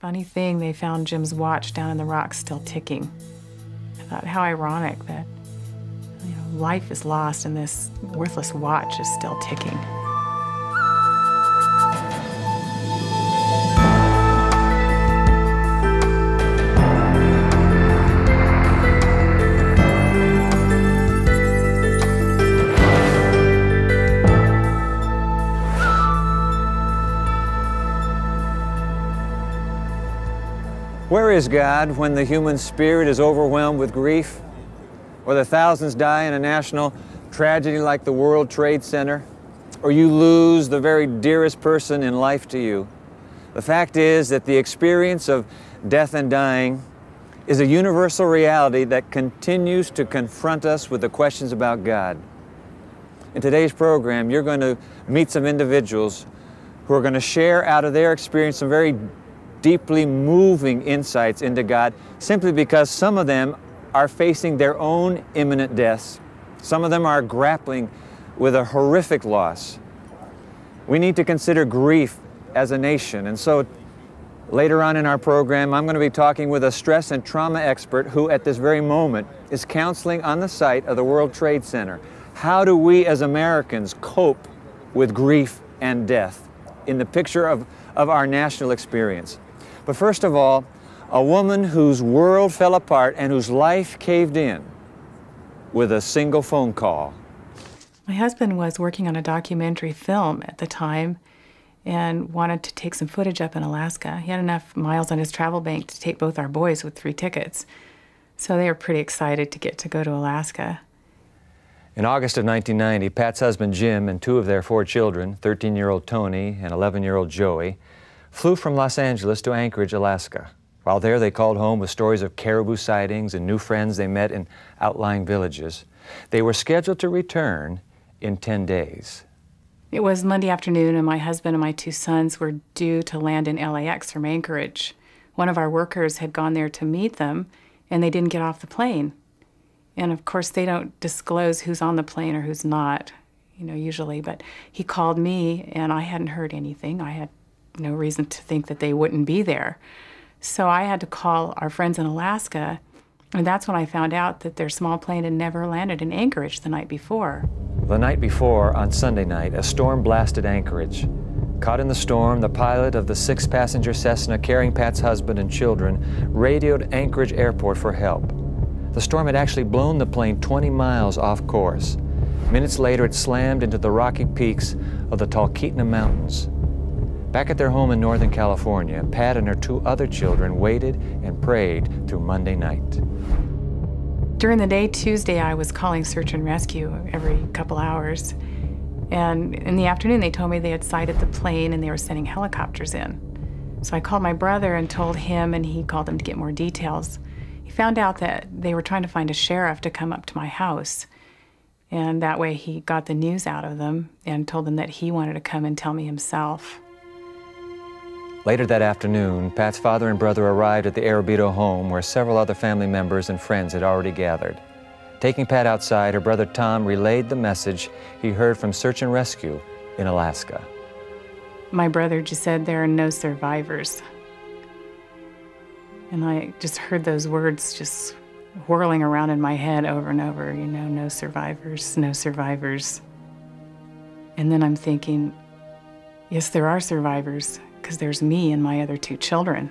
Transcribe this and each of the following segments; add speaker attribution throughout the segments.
Speaker 1: Funny thing, they found Jim's watch down in the rocks still ticking. I thought, how ironic that, life is lost and this worthless watch is still ticking.
Speaker 2: Where is God when the human spirit is overwhelmed with grief? Whether thousands die in a national tragedy like the World Trade Center, or you lose the very dearest person in life to you. The fact is that the experience of death and dying is a universal reality that continues to confront us with the questions about God. In today's program, you're going to meet some individuals who are going to share out of their experience some very deeply moving insights into God, simply because some of them are facing their own imminent deaths. Some of them are grappling with a horrific loss. We need to consider grief as a nation, and so later on in our program, I'm going to be talking with a stress and trauma expert who at this very moment is counseling on the site of the World Trade Center. How do we as Americans cope with grief and death in the picture of our national experience? But first of all, a woman whose world fell apart and whose life caved in with a single phone call.
Speaker 1: My husband was working on a documentary film at the time and wanted to take some footage up in Alaska. He had enough miles on his travel bank to take both our boys with 3 tickets. So they were pretty excited to get to go to Alaska.
Speaker 2: In August of 1990, Pat's husband Jim and 2 of their 4 children, 13-year-old Tony and 11-year-old Joey, flew from Los Angeles to Anchorage, Alaska. While there, they called home with stories of caribou sightings and new friends they met in outlying villages. They were scheduled to return in 10 days.
Speaker 1: It was Monday afternoon, and my husband and my 2 sons were due to land in LAX from Anchorage. One of our workers had gone there to meet them, and they didn't get off the plane. And of course, they don't disclose who's on the plane or who's not, usually. But he called me, and I hadn't heard anything. I had no reason to think that they wouldn't be there. So I had to call our friends in Alaska, and that's when I found out that their small plane had never landed in Anchorage the night before.
Speaker 2: The night before, on Sunday night, a storm blasted Anchorage. Caught in the storm, the pilot of the 6-passenger Cessna carrying Pat's husband and children radioed Anchorage Airport for help. The storm had actually blown the plane 20 miles off course. Minutes later, it slammed into the rocky peaks of the Talkeetna Mountains. Back at their home in Northern California, Pat and her 2 other children waited and prayed through Monday night.
Speaker 1: During the day, Tuesday, I was calling search and rescue every couple hours. And in the afternoon, they told me they had sighted the plane and they were sending helicopters in. So I called my brother and told him, and he called them to get more details. He found out that they were trying to find a sheriff to come up to my house. And that way he got the news out of them and told them that he wanted to come and tell me himself.
Speaker 2: Later that afternoon, Pat's father and brother arrived at the Arrabito home where several other family members and friends had already gathered. Taking Pat outside, her brother Tom relayed the message he heard from Search and Rescue in Alaska.
Speaker 1: My brother just said there are no survivors. And I just heard those words just whirling around in my head over and over, no survivors, no survivors. And then I'm thinking, yes, there are survivors, because there's me and my other 2 children.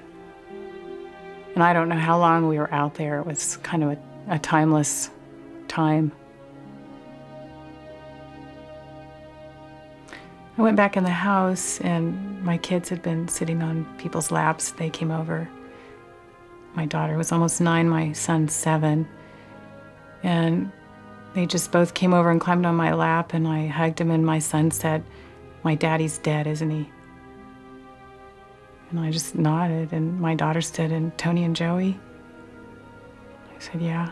Speaker 1: And I don't know how long we were out there. It was kind of a timeless time. I went back in the house, and my kids had been sitting on people's laps. They came over. My daughter was almost 9, my son's 7. And they just both came over and climbed on my lap, and I hugged him, and my son said, "My daddy's dead, isn't he?" And I just nodded, and my daughter said, "And Tony and Joey?" I said, "Yeah."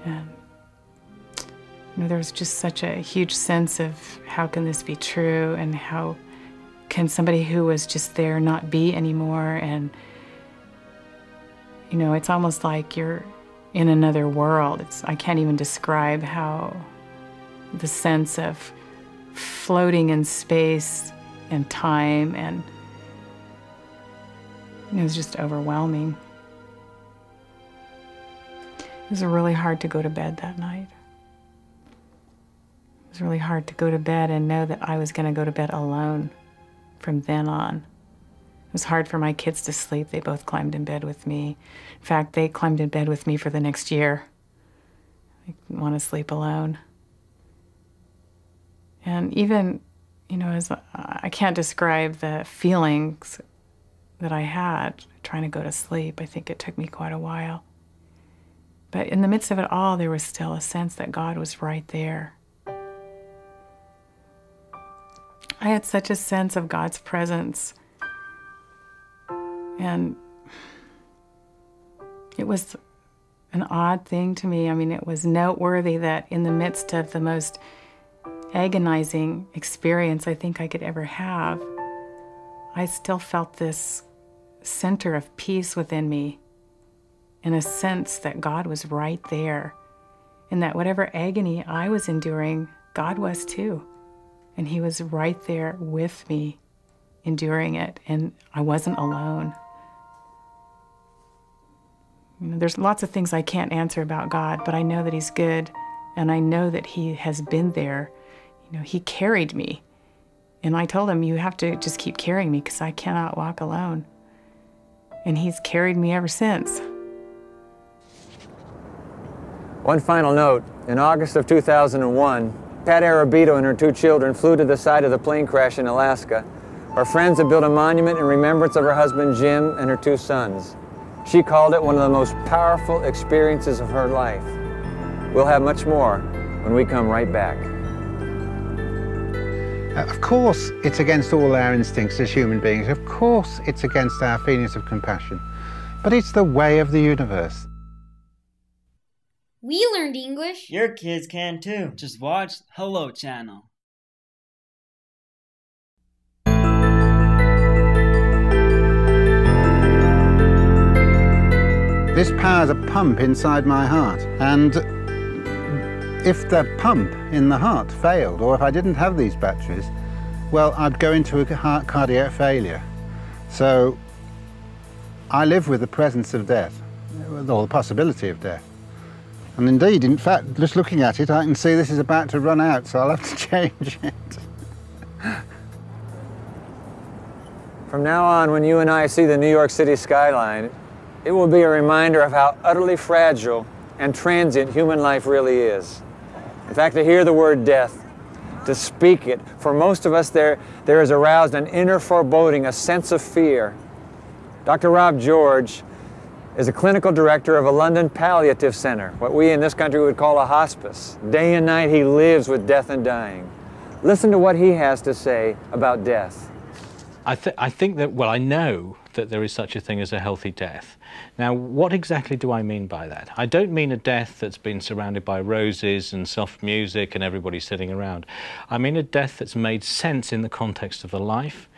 Speaker 1: And there was just such a huge sense of how can this be true, and how can somebody who was just there not be anymore? And it's almost like you're in another world. I can't even describe how the sense of floating in space and time, and It was just overwhelming. It was really hard to go to bed that night. It was really hard to go to bed and know that I was going to go to bed alone from then on. It was hard for my kids to sleep. They both climbed in bed with me. In fact, they climbed in bed with me for the next year. They didn't want to sleep alone. And even, you know, as I can't describe the feelings that I had trying to go to sleep. I think it took me quite a while. But in the midst of it all, there was still a sense that God was right there. I had such a sense of God's presence. And it was an odd thing to me. I mean, it was noteworthy that in the midst of the most agonizing experience I think I could ever have, I still felt this center of peace within me, in a sense that God was right there, and that whatever agony I was enduring, God was too. And He was right there with me, enduring it, and I wasn't alone. You know, there's lots of things I can't answer about God, but I know that He's good, and I know that He has been there. You know, He carried me, and I told Him, you have to just keep carrying me because I cannot walk alone. And He's carried me ever since.
Speaker 2: One final note, in August of 2001, Pat Arabito and her 2 children flew to the site of the plane crash in Alaska. Her friends had built a monument in remembrance of her husband Jim and her 2 sons. She called it one of the most powerful experiences of her life. We'll have much more when we come right back.
Speaker 3: Of course, it's against all our instincts as human beings. Of course, it's against our feelings of compassion. But it's the way of the universe.
Speaker 4: We learned English.
Speaker 5: Your kids can too.
Speaker 6: Just watch Hello Channel.
Speaker 3: This powers a pump inside my heart. And if the pump in the heart failed, or if I didn't have these batteries, well, I'd go into a heart cardiac failure. So I live with the presence of death, or the possibility of death. And indeed, in fact, just looking at it, I can see this is about to run out, so I'll have to change it.
Speaker 2: From now on, when you and I see the New York City skyline, it will be a reminder of how utterly fragile and transient human life really is. In fact, to hear the word death, to speak it, for most of us there is aroused an inner foreboding, a sense of fear. Dr. Rob George is a clinical director of a London palliative center, what we in this country would call a hospice. Day and night he lives with death and dying. Listen to what he has to say about death.
Speaker 7: I think that, well, I know that there is such a thing as a healthy death. Now, what exactly do I mean by that? I don't mean a death that's been surrounded by roses and soft music and everybody sitting around. I mean a death that's made sense in the context of the life,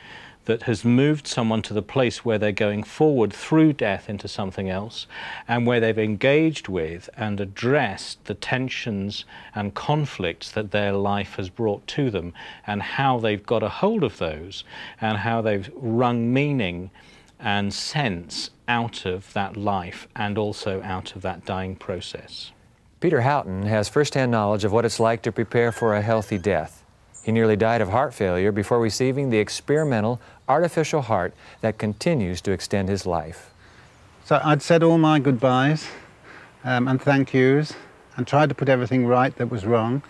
Speaker 7: that has moved someone to the place where they're going forward through death into something else, and where they've engaged with and addressed the tensions and conflicts that their life has brought to them, and how they've got a hold of those, and how they've wrung meaning and sense out of that life and also out of that dying process.
Speaker 2: Peter Houghton has first-hand knowledge of what it's like to prepare for a healthy death. He nearly died of heart failure before receiving the experimental artificial heart that continues to extend his life.
Speaker 3: So I'd said all my goodbyes and thank yous and tried to put everything right that was wrong,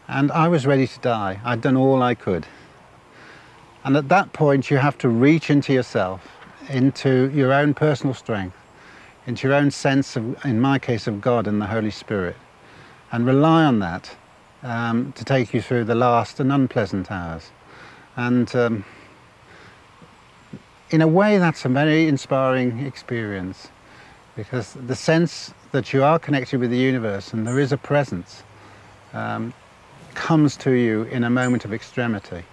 Speaker 3: and I was ready to die. I'd done all I could. And at that point you have to reach into yourself, into your own personal strength, into your own sense of, in my case, of God and the Holy Spirit, and rely on that to take you through the last and unpleasant hours. And in a way, that's a very inspiring experience, because the sense that you are connected with the universe and there is a presence comes to you in a moment of extremity.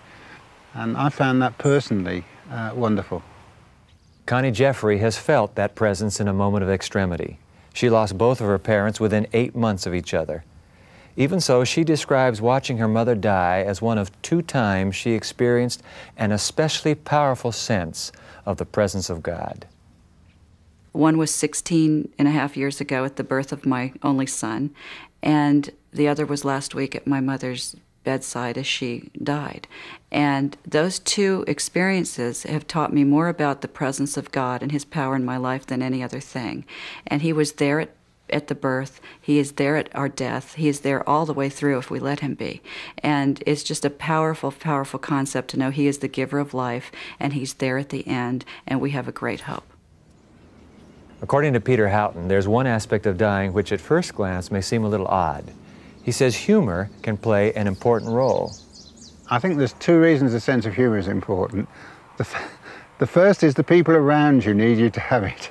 Speaker 3: And I found that personally wonderful.
Speaker 2: Connie Jeffrey has felt that presence in a moment of extremity. She lost both of her parents within 8 months of each other. Even so, she describes watching her mother die as one of 2 times she experienced an especially powerful sense of the presence of God.
Speaker 4: One was 16 and a half years ago at the birth of my only son, and the other was last week at my mother's bedside as she died. And those two experiences have taught me more about the presence of God and His power in my life than any other thing. And He was there at the birth. He is there at our death. He is there all the way through if we let Him be. And it's just a powerful, powerful concept to know He is the giver of life, and He's there at the end, and we have a great hope.
Speaker 2: According to Peter Houghton, there's one aspect of dying which at first glance may seem a little odd. He says humor can play an important role.
Speaker 3: I think there's two reasons a sense of humor is important. The first is the people around you need you to have it.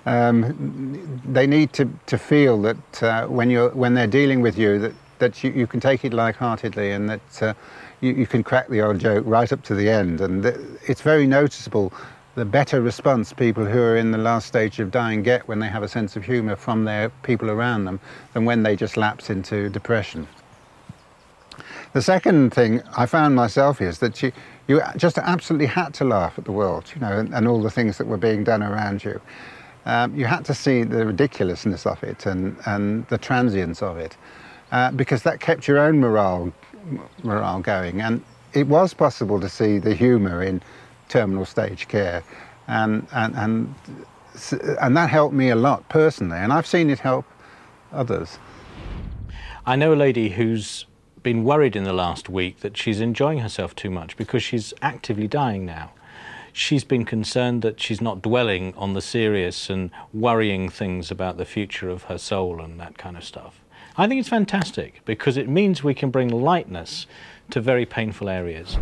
Speaker 3: They need to feel that when they're dealing with you, that you can take it lightheartedly, and that you can crack the old joke right up to the end. And it's very noticeable the better response people who are in the last stage of dying get when they have a sense of humor from their people around them than when they just lapse into depression. The second thing I found myself is that you just absolutely had to laugh at the world, you know, and all the things that were being done around you. You had to see the ridiculousness of it and the transience of it, because that kept your own morale going. And it was possible to see the humor in terminal stage care, and that helped me a lot personally, and I've seen it help others.
Speaker 7: I know a lady who's been worried in the last week that she's enjoying herself too much because she's actively dying now. She's been concerned that she's not dwelling on the serious and worrying things about the future of her soul and that kind of stuff. I think it's fantastic because it means we can bring lightness to very painful areas.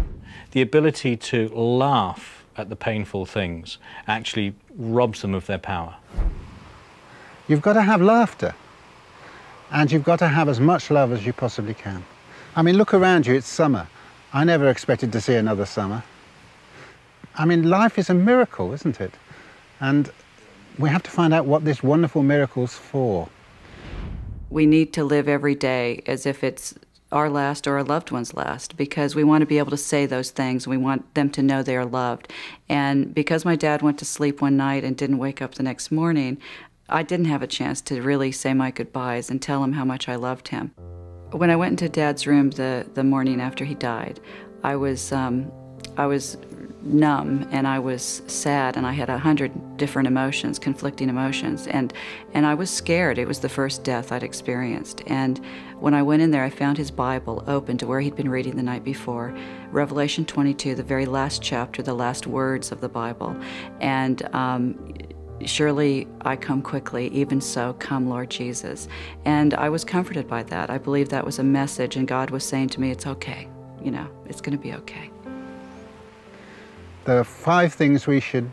Speaker 7: The ability to laugh at the painful things actually robs them of their power.
Speaker 3: You've got to have laughter, and you've got to have as much love as you possibly can. I mean, look around you, it's summer. I never expected to see another summer. I mean, life is a miracle, isn't it? And we have to find out what this wonderful miracle's for.
Speaker 4: We need to live every day as if it's our last or our loved one's last, because we want to be able to say those things. We want them to know they are loved. And because my dad went to sleep one night and didn't wake up the next morning, I didn't have a chance to really say my goodbyes and tell him how much I loved him. When I went into Dad's room the morning after he died, I was numb, and I was sad, and I had 100 different emotions, conflicting emotions, and I was scared. It was the first death I'd experienced. And when I went in there, I found his Bible open to where he'd been reading the night before, Revelation 22, the very last chapter, the last words of the Bible. And surely I come quickly, even so come Lord Jesus. And I was comforted by that. I believe that was a message, and God was saying to me, it's okay, you know, it's going to be okay.
Speaker 3: There are 5 things we should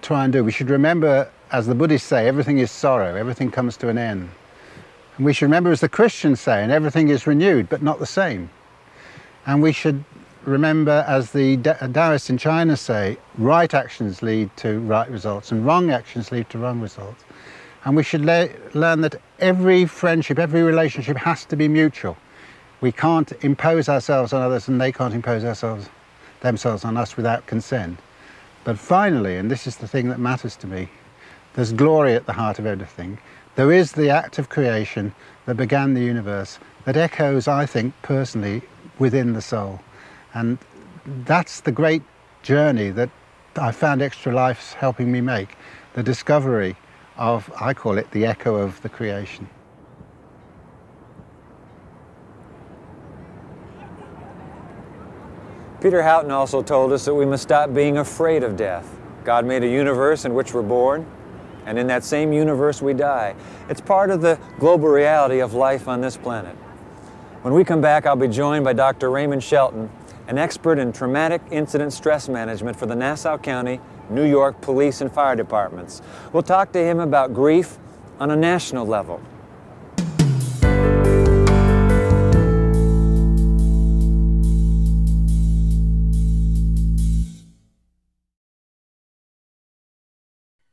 Speaker 3: try and do. We should remember, as the Buddhists say, everything is sorrow, everything comes to an end. And we should remember, as the Christians say, and everything is renewed, but not the same. And we should remember, as the Taoists in China say, right actions lead to right results, and wrong actions lead to wrong results. And we should learn that every friendship, every relationship has to be mutual. We can't impose ourselves on others, and they can't impose themselves on us without consent. But finally, and this is the thing that matters to me, there's glory at the heart of everything. There is the act of creation that began the universe that echoes, I think, personally, within the soul. And that's the great journey that I found Extra Life helping me make, the discovery of, I call it, the echo of the creation.
Speaker 2: Peter Houghton also told us that we must stop being afraid of death. God made a universe in which we're born, and in that same universe we die. It's part of the global reality of life on this planet. When we come back, I'll be joined by Dr. Raymond Shelton, an expert in traumatic incident stress management for the Nassau County, New York Police and Fire Departments. We'll talk to him about grief on a national level.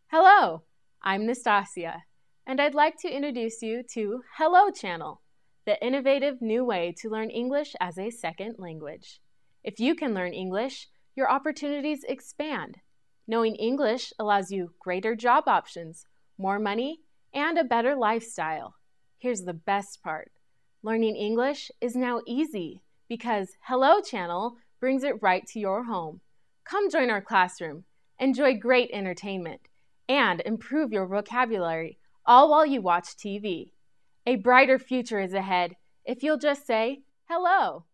Speaker 5: Hello, I'm Nastasia, and I'd like to introduce you to Hello Channel, the innovative new way to learn English as a second language. If you can learn English, your opportunities expand. Knowing English allows you greater job options, more money, and a better lifestyle. Here's the best part. Learning English is now easy because Hello Channel brings it right to your home. Come join our classroom, enjoy great entertainment, and improve your vocabulary, all while you watch TV. A brighter future is ahead if you'll just say hello.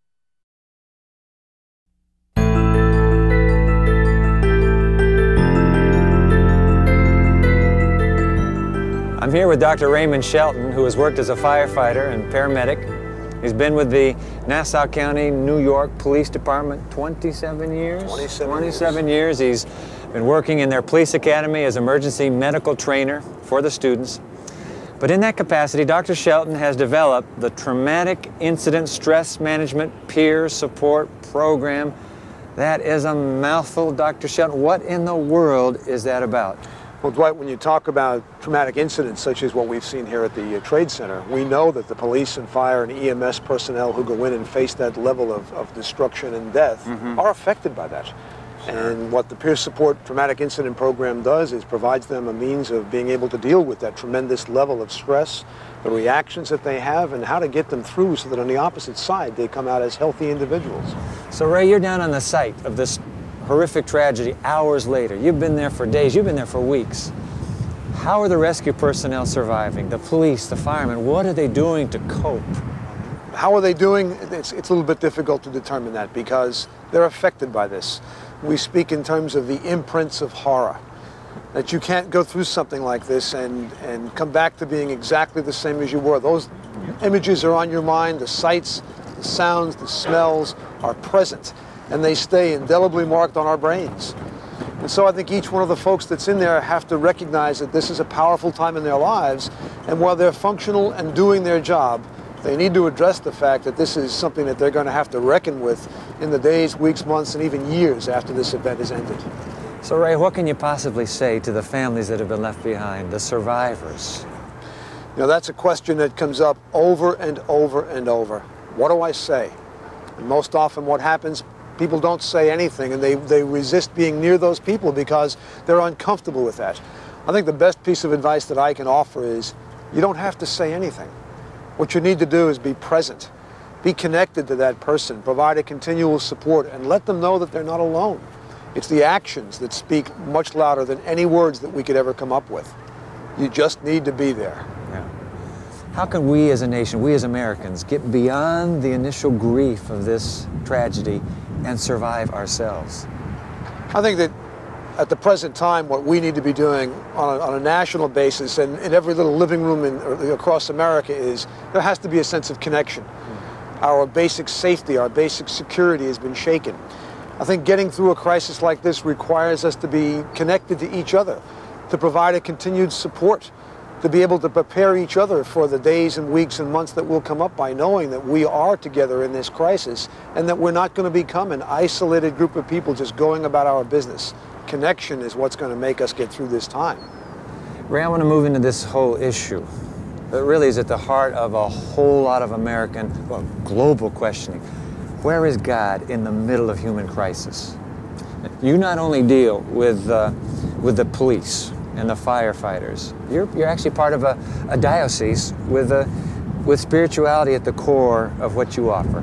Speaker 2: I'm here with Dr. Raymond Shelton, who has worked as a firefighter and paramedic. He's been with the Nassau County, New York Police Department 27 years? 27 years. He's been working in their police academy as emergency medical trainer for the students. But in that capacity, Dr. Shelton has developed the Traumatic Incident Stress Management Peer Support Program. That is a mouthful, Dr. Shelton. What in the world is that about?
Speaker 8: Well, Dwight, when you talk about traumatic incidents such as what we've seen here at the Trade Center, we know that the police and fire and EMS personnel who go in and face that level of destruction and death are affected by that. And what the Peer Support Traumatic Incident Program does is provides them a means of being able to deal with that tremendous level of stress, the reactions that they have, and how to get them through so that on the opposite side they come out as healthy individuals.
Speaker 2: So, Ray, you're down on the site of this horrific tragedy hours later. You've been there for days, you've been there for weeks. How are the rescue personnel surviving? The police, the firemen, what are they doing to cope?
Speaker 8: How are they doing? It's a little bit difficult to determine that because they're affected by this. We speak in terms of the imprints of horror, that you can't go through something like this and come back to being exactly the same as you were. Those images are on your mind, the sights, the sounds, the smells are present, and they stay indelibly marked on our brains. And so I think each one of the folks that's in there have to recognize that this is a powerful time in their lives, and while they're functional and doing their job, they need to address the fact that this is something that they're going to have to reckon with in the days, weeks, months, and even years after this event has ended.
Speaker 2: So, Ray, what can you possibly say to the families that have been left behind, the survivors?
Speaker 8: You know, that's a question that comes up over and over and over. What do I say? And most often what happens, people don't say anything, and they resist being near those people because they're uncomfortable with that. I think the best piece of advice that I can offer is you don't have to say anything. What you need to do is be present, be connected to that person, provide a continual support, and let them know that they're not alone. It's the actions that speak much louder than any words that we could ever come up with. You just need to be there.
Speaker 2: Yeah. How can we as a nation, we as Americans, get beyond the initial grief of this tragedy and survive ourselves?
Speaker 8: I think that at the present time, what we need to be doing on a national basis and in every little living room across America is there has to be a sense of connection. Our basic safety, our basic security has been shaken. I think getting through a crisis like this requires us to be connected to each other, to provide a continued support, to be able to prepare each other for the days and weeks and months that will come up by knowing that we are together in this crisis and that we're not going to become an isolated group of people just going about our business. Connection is what's going to make us get through this time.
Speaker 2: Ray, I want to move into this whole issue that really is at the heart of a whole lot of American, well, global questioning. Where is God in the middle of human crisis? You not only deal with the police and the firefighters, you're actually part of a diocese with spirituality at the core of what you offer.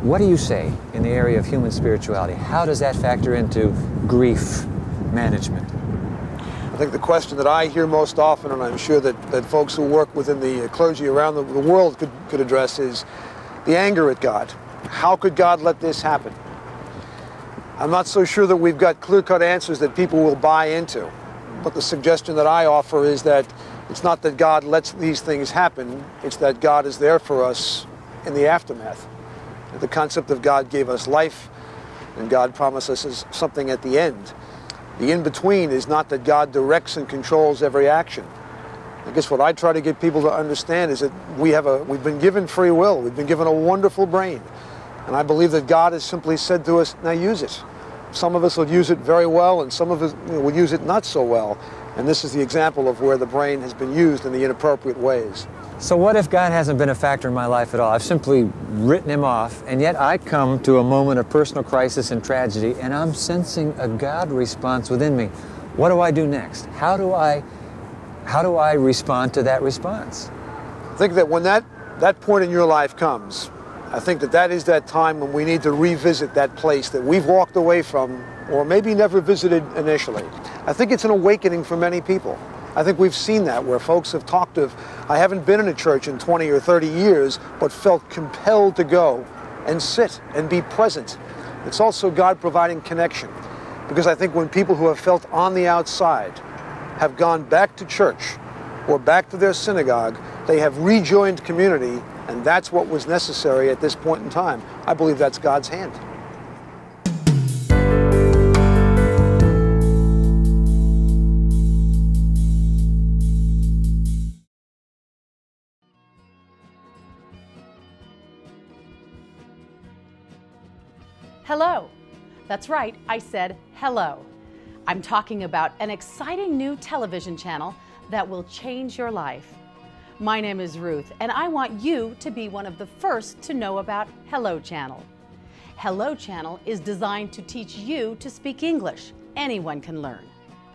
Speaker 2: What do you say in the area of human spirituality? How does that factor into grief management?
Speaker 8: I think the question that I hear most often, and I'm sure that folks who work within the clergy around the world could address, is the anger at God. How could God let this happen? I'm not so sure that we've got clear-cut answers that people will buy into. But the suggestion that I offer is that it's not that God lets these things happen, it's that God is there for us in the aftermath. The concept of God gave us life, and God promises us something at the end. The in-between is not that God directs and controls every action. I guess what I try to get people to understand is that we've been given free will. We've been given a wonderful brain. And I believe that God has simply said to us, now use it. Some of us will use it very well, and some of us will use it not so well. And this is the example of where the brain has been used in the inappropriate ways.
Speaker 2: So what if God hasn't been a factor in my life at all? I've simply written him off, and yet I come to a moment of personal crisis and tragedy, and I'm sensing a God response within me. What do I do next? How do I respond to that response?
Speaker 8: I think that when that point in your life comes, I think that is that time when we need to revisit that place that we've walked away from or maybe never visited initially. I think it's an awakening for many people. I think we've seen that where folks have talked of, I haven't been in a church in 20 or 30 years, but felt compelled to go and sit and be present. It's also God providing connection. Because I think when people who have felt on the outside have gone back to church or back to their synagogue, they have rejoined community, and that's what was necessary at this point in time. I believe that's God's hand.
Speaker 9: Hello. That's right, I said hello. I'm talking about an exciting new television channel that will change your life. My name is Ruth, and I want you to be one of the first to know about Hello Channel. Hello Channel is designed to teach you to speak English. Anyone can learn.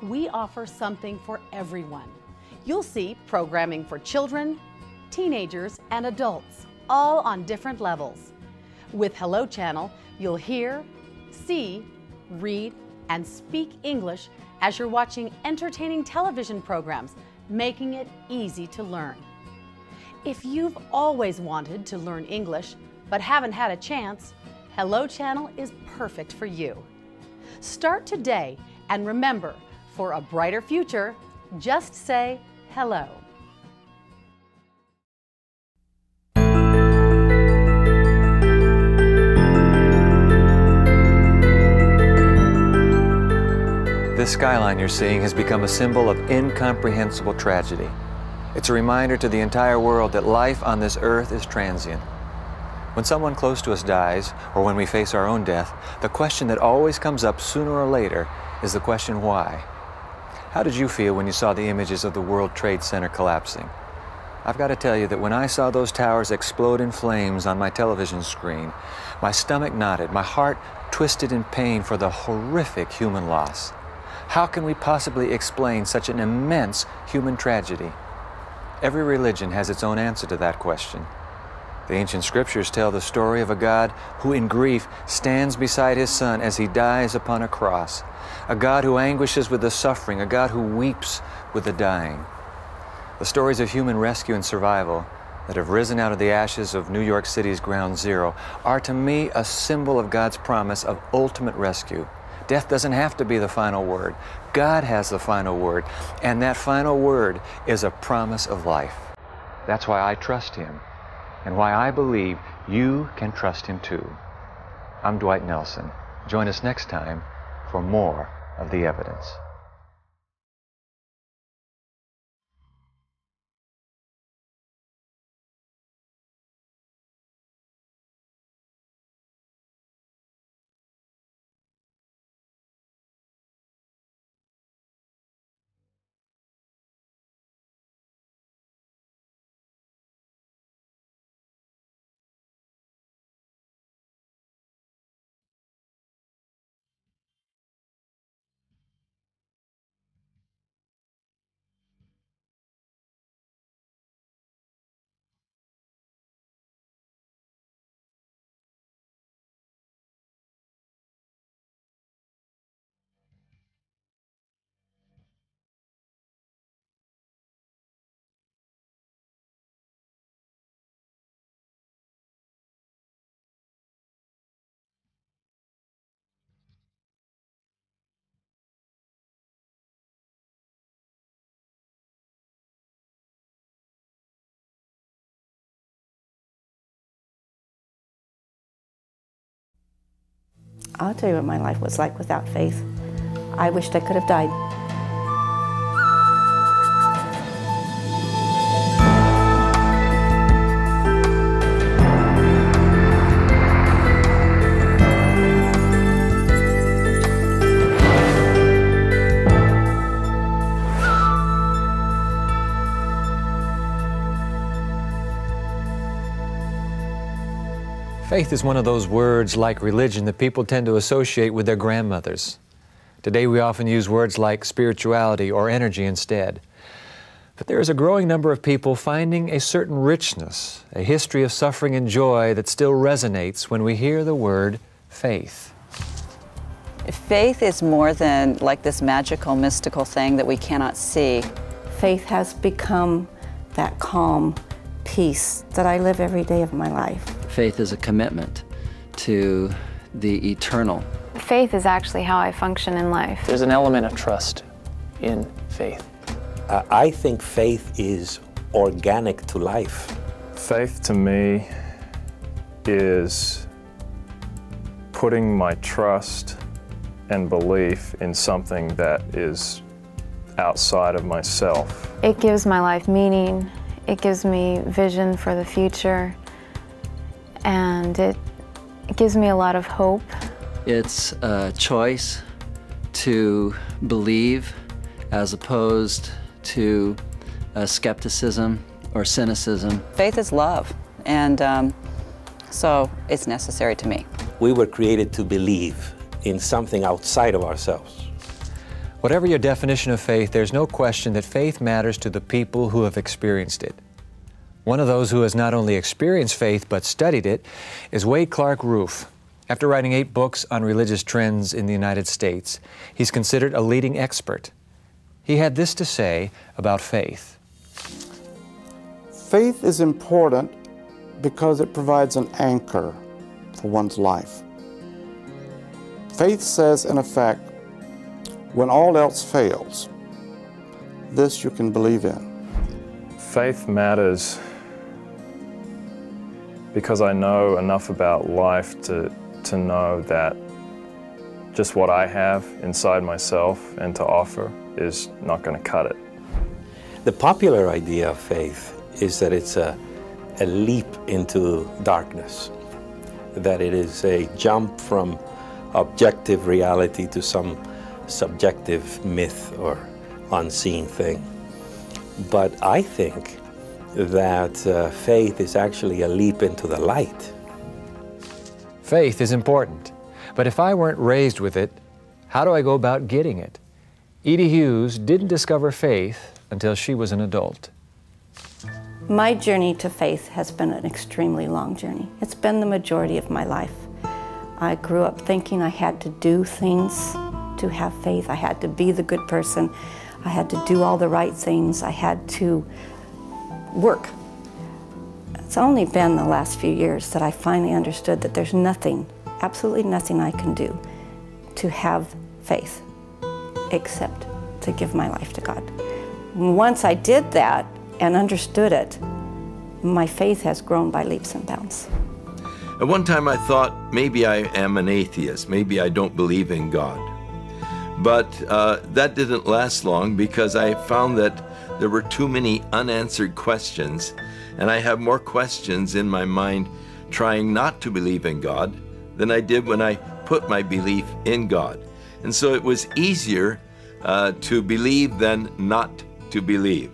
Speaker 9: We offer something for everyone. You'll see programming for children, teenagers, and adults, all on different levels. With Hello Channel, you'll hear, see, read, and speak English as you're watching entertaining television programs, making it easy to learn. If you've always wanted to learn English but haven't had a chance, Hello Channel is perfect for you. Start today, and remember, for a brighter future, just say hello.
Speaker 2: This skyline you're seeing has become a symbol of incomprehensible tragedy. It's a reminder to the entire world that life on this earth is transient. When someone close to us dies, or when we face our own death, the question that always comes up sooner or later is the question why. How did you feel when you saw the images of the World Trade Center collapsing? I've got to tell you that when I saw those towers explode in flames on my television screen, my stomach knotted, my heart twisted in pain for the horrific human loss. How can we possibly explain such an immense human tragedy? Every religion has its own answer to that question. The ancient scriptures tell the story of a God who in grief stands beside his Son as he dies upon a cross, a God who anguishes with the suffering, a God who weeps with the dying. The stories of human rescue and survival that have risen out of the ashes of New York City's Ground Zero are to me a symbol of God's promise of ultimate rescue. Death doesn't have to be the final word. God has the final word, and that final word is a promise of life. That's why I trust him, and why I believe you can trust him too. I'm Dwight Nelson. Join us next time for more of The Evidence.
Speaker 10: I'll tell you what my life was like without faith. I wished I could have died.
Speaker 2: Faith is one of those words like religion that people tend to associate with their grandmothers. Today we often use words like spirituality or energy instead. But there is a growing number of people finding a certain richness, a history of suffering and joy that still resonates when we hear the word faith.
Speaker 4: Faith is more than like this magical, mystical thing that we cannot see.
Speaker 10: Faith has become that calm peace that I live every day of my life.
Speaker 11: Faith is a commitment to the eternal.
Speaker 12: Faith is actually how I function in life.
Speaker 13: There's an element of trust in faith.
Speaker 14: I think faith is organic to life.
Speaker 15: Faith to me is putting my trust and belief in something that is outside of myself.
Speaker 12: It gives my life meaning. It gives me vision for the future. And it gives me a lot of hope.
Speaker 11: It's a choice to believe as opposed to skepticism or cynicism.
Speaker 4: Faith is love, and so it's necessary to me.
Speaker 14: We were created to believe in something outside of ourselves.
Speaker 2: Whatever your definition of faith, there's no question that faith matters to the people who have experienced it. One of those who has not only experienced faith but studied it is Wade Clark Roof. After writing 8 books on religious trends in the United States, he's considered a leading expert. He had this to say about faith.
Speaker 16: Faith is important because it provides an anchor for one's life. Faith says, in effect, when all else fails, this you can believe in.
Speaker 15: Faith matters because I know enough about life to know that just what I have inside myself and to offer is not going to cut it.
Speaker 14: The popular idea of faith is that it's a leap into darkness, that it is a jump from objective reality to some subjective myth or unseen thing. But I think that faith is actually a leap into the light.
Speaker 2: Faith is important, but if I weren't raised with it, how do I go about getting it? Edie Hughes didn't discover faith until she was an adult.
Speaker 10: My journey to faith has been an extremely long journey. It's been the majority of my life. I grew up thinking I had to do things to have faith. I had to be the good person. I had to do all the right things. I had to work. It's only been the last few years that I finally understood that there's nothing, absolutely nothing I can do to have faith except to give my life to God. Once I did that and understood it, my faith has grown by leaps and bounds.
Speaker 17: At one time I thought maybe I am an atheist, maybe I don't believe in God. But that didn't last long because I found that there were too many unanswered questions, and I have more questions in my mind trying not to believe in God than I did when I put my belief in God. And so it was easier to believe than not to believe.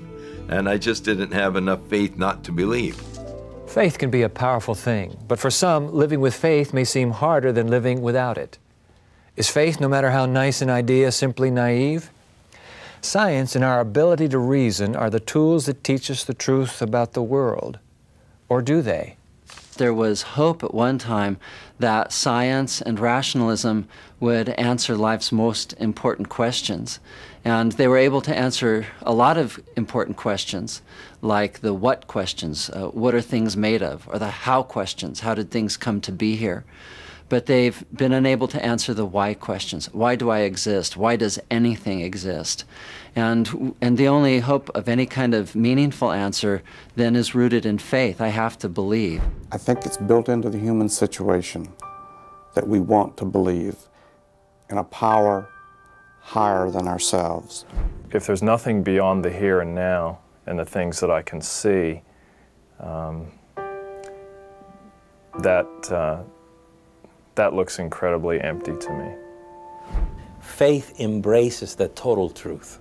Speaker 17: And I just didn't have enough faith not to believe.
Speaker 2: Faith can be a powerful thing, but for some, living with faith may seem harder than living without it. Is faith, no matter how nice an idea, simply naive? Science and our ability to reason are the tools that teach us the truth about the world. Or do they?
Speaker 11: There was hope at one time that science and rationalism would answer life's most important questions. And they were able to answer a lot of important questions, like the what questions, what are things made of, or the how questions, how did things come to be here? But they've been unable to answer the why questions. Why do I exist? Why does anything exist? And the only hope of any kind of meaningful answer then is rooted in faith. I have to believe.
Speaker 16: I think it's built into the human situation that we want to believe in a power higher than ourselves.
Speaker 15: If there's nothing beyond the here and now and the things that I can see, that looks incredibly empty to me.
Speaker 14: Faith embraces the total truth,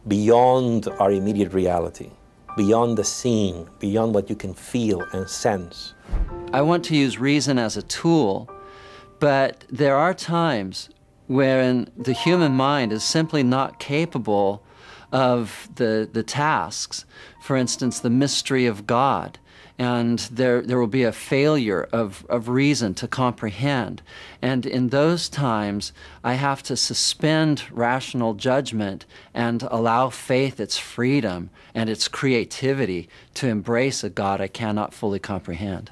Speaker 14: beyond our immediate reality, beyond the seen, beyond what you can feel and sense.
Speaker 11: I want to use reason as a tool, but there are times wherein the human mind is simply not capable of the tasks. For instance, the mystery of God. And there will be a failure of reason to comprehend. And in those times, I have to suspend rational judgment and allow faith its freedom and its creativity to embrace a God I cannot fully comprehend.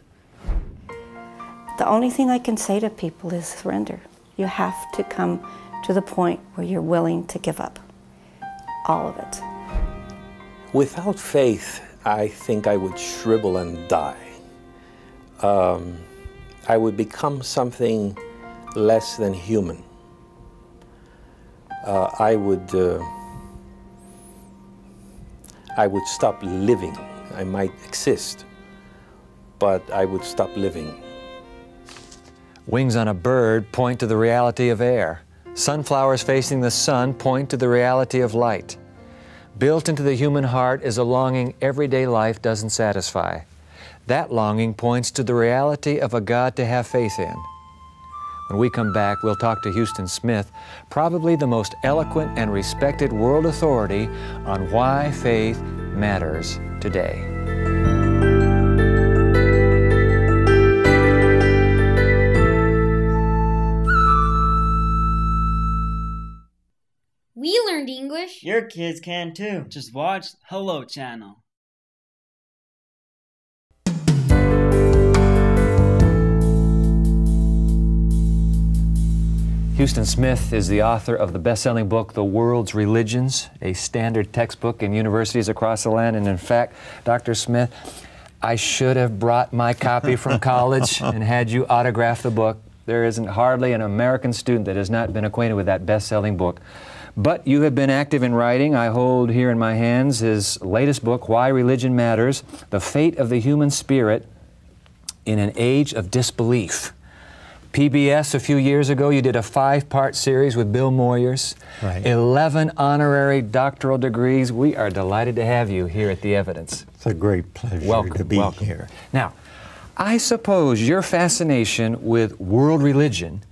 Speaker 10: The only thing I can say to people is surrender. You have to come to the point where you're willing to give up all of it.
Speaker 14: Without faith, I think I would shrivel and die. I would become something less than human. I would stop living. I might exist, but I would stop living.
Speaker 2: Wings on a bird point to the reality of air. Sunflowers facing the sun point to the reality of light. Built into the human heart is a longing everyday life doesn't satisfy. That longing points to the reality of a God to have faith in. When we come back, we'll talk to Houston Smith, probably the most eloquent and respected world authority on why faith matters today.
Speaker 18: We learned English.
Speaker 6: Your kids can too. Just watch Hello Channel.
Speaker 2: Houston Smith is the author of the best-selling book, The World's Religions, a standard textbook in universities across the land. And in fact, Dr. Smith, I should have brought my copy from college and had you autograph the book. There isn't hardly an American student that has not been acquainted with that best-selling book. But you have been active in writing. I hold here in my hands his latest book, Why Religion Matters, The Fate of the Human Spirit in an Age of Disbelief. PBS a few years ago, you did a 5-part series with Bill Moyers.
Speaker 19: Right.
Speaker 2: 11 honorary doctoral degrees. We are delighted to have you here at The Evidence.
Speaker 19: It's a great pleasure to be here.
Speaker 2: Now, I suppose your fascination with world religion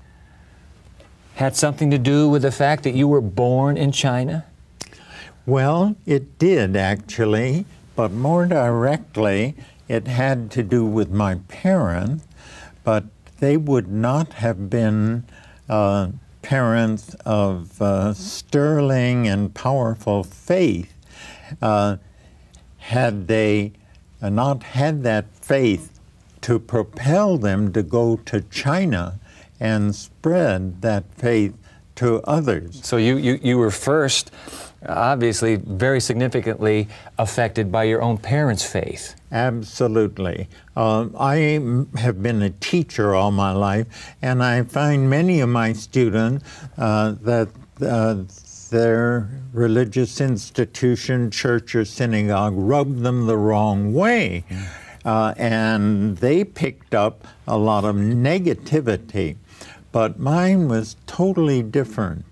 Speaker 2: had something to do with the fact that you were born in China?
Speaker 19: Well, it did actually, but more directly, it had to do with my parents, but they would not have been parents of sterling and powerful faith had they not had that faith to propel them to go to China and spread that faith to others.
Speaker 2: So you were first, obviously, very significantly affected by your own parents' faith.
Speaker 19: Absolutely. I have been a teacher all my life, and I find many of my students that their religious institution, church or synagogue, rubbed them the wrong way. And they picked up a lot of negativity. But mine was totally different.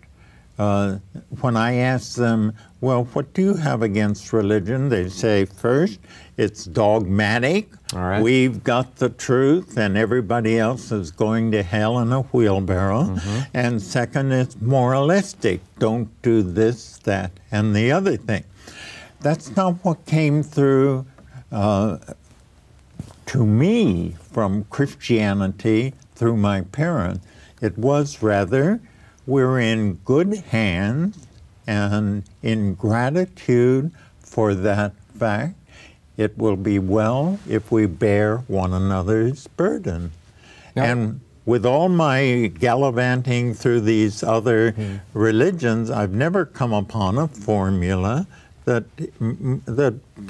Speaker 19: When I asked them, well, what do you have against religion? They say, first, it's dogmatic.
Speaker 2: All right.
Speaker 19: We've got the truth, and everybody else is going to hell in a wheelbarrow. Mm-hmm. And second, it's moralistic. Don't do this, that, and the other thing. That's not what came through to me from Christianity through my parents. It was rather, we're in good hands, and in gratitude for that fact, it will be well if we bear one another's burden. Now, and with all my gallivanting through these other religions, I've never come upon a formula that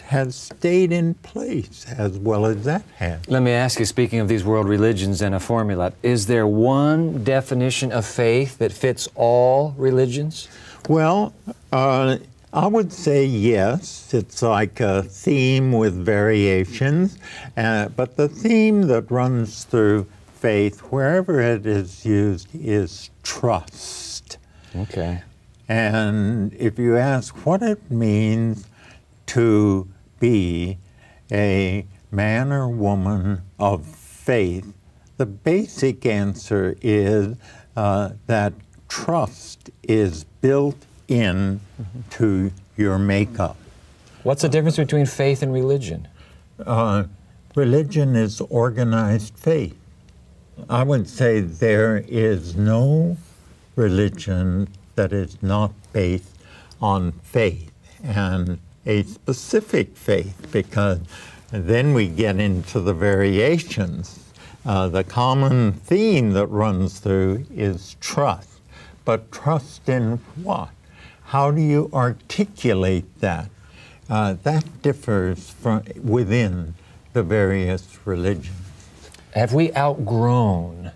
Speaker 19: has stayed in place as well as that has.
Speaker 2: Let me ask you, speaking of these world religions and a formula, is there one definition of faith that fits all religions?
Speaker 19: Well, I would say yes. It's like a theme with variations, but the theme that runs through faith, wherever it is used, is trust.
Speaker 2: Okay.
Speaker 19: And if you ask what it means to be a man or woman of faith, the basic answer is that trust is built in to your makeup.
Speaker 18: What's the difference between faith and religion?
Speaker 19: Religion is organized faith. I would say there is no religion that is not based on faith, and a specific faith, because then we get into the variations. The common theme that runs through is trust. But trust in what? How do you articulate that? That differs from within the various religions.
Speaker 18: Have we outgrown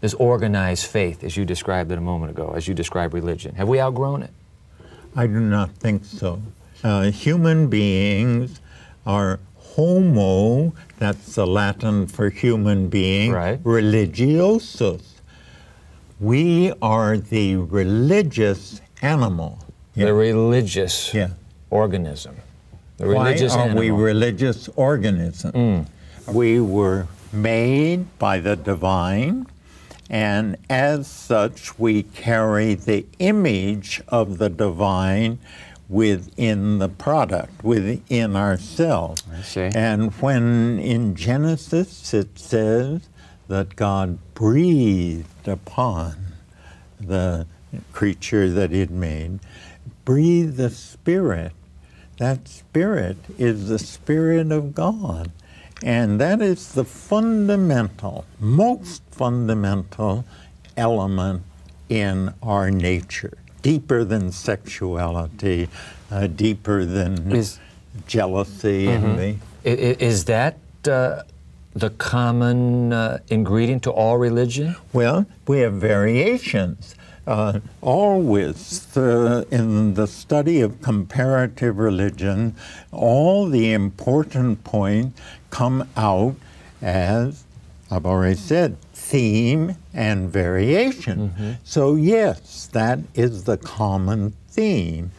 Speaker 18: this organized faith, as you described it a moment ago, as you described religion? Have we outgrown it?
Speaker 19: I do not think so. Human beings are homo, that's the Latin for human being, right. Religiosus. We are the religious animal.
Speaker 18: The religious organism. The religious
Speaker 19: Why are
Speaker 18: animal.
Speaker 19: we religious organisms? We were made by the divine, and as such we carry the image of the divine within the product, within ourselves.
Speaker 18: I see.
Speaker 19: And when in Genesis it says that God breathed upon the creature that He'd made, breathed the Spirit. That Spirit is the Spirit of God. And that is the fundamental, most fundamental element in our nature. Deeper than sexuality, deeper than jealousy, envy.
Speaker 18: Is that the common ingredient to all religion?
Speaker 19: Well, we have variations. Always, in the study of comparative religion, all the important points come out as, I've already said, theme and variation. So yes, that is the common theme.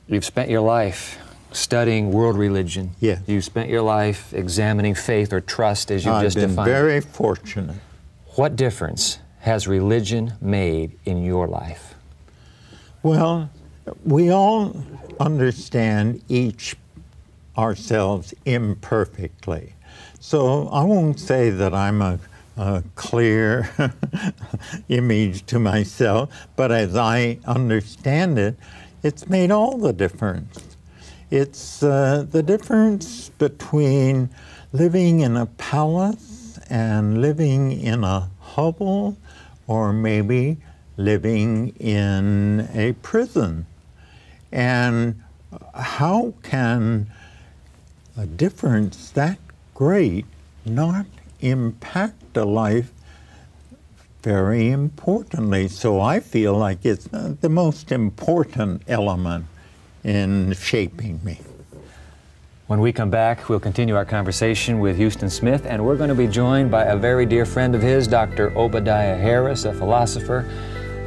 Speaker 18: You've spent your life studying world religion.
Speaker 19: Yes.
Speaker 18: You've spent your life examining faith or trust as you've just defined.
Speaker 19: I've been very fortunate.
Speaker 18: What difference has religion made in your life?
Speaker 19: Well, we all understand each ourselves imperfectly. So I won't say that I'm a clear image to myself, but as I understand it, it's made all the difference. It's the difference between living in a palace and living in a hovel, or maybe living in a prison. And how can a difference that great not impact a life very importantly? So I feel like it's the most important element in shaping me.
Speaker 18: When we come back, we'll continue our conversation with Houston Smith, and we're going to be joined by a very dear friend of his, Dr. Obadiah Harris, a philosopher.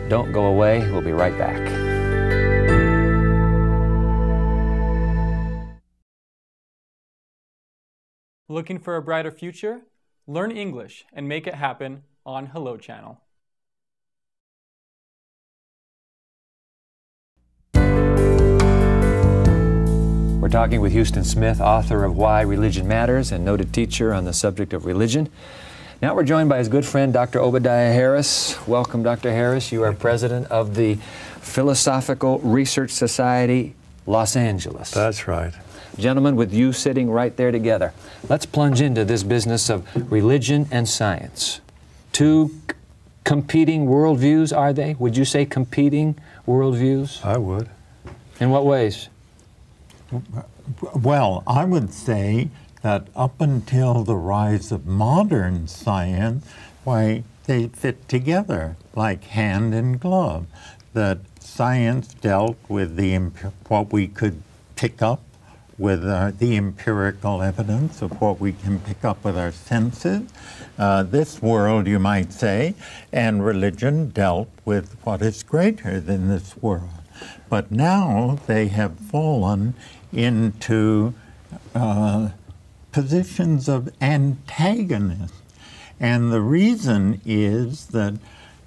Speaker 18: Don't go away. We'll be right back.
Speaker 20: Looking for a brighter future? Learn English and make it happen on Hello Channel.
Speaker 18: We're talking with Houston Smith, author of Why Religion Matters and noted teacher on the subject of religion. Now we're joined by his good friend, Dr. Obadiah Harris. Welcome, Dr. Harris. You are president of the Philosophical Research Society, Los Angeles.
Speaker 14: That's right.
Speaker 18: Gentlemen, with you sitting right there together, let's plunge into this business of religion and science. Two competing worldviews, are they? Would you say competing worldviews?
Speaker 14: I would.
Speaker 18: In what ways?
Speaker 19: Well, I would say that up until the rise of modern science, why, they fit together like hand in glove. That science dealt with what we could pick up with the empirical evidence of what we can pick up with our senses, this world, you might say, and religion dealt with what is greater than this world. But now they have fallen into positions of antagonist. And the reason is that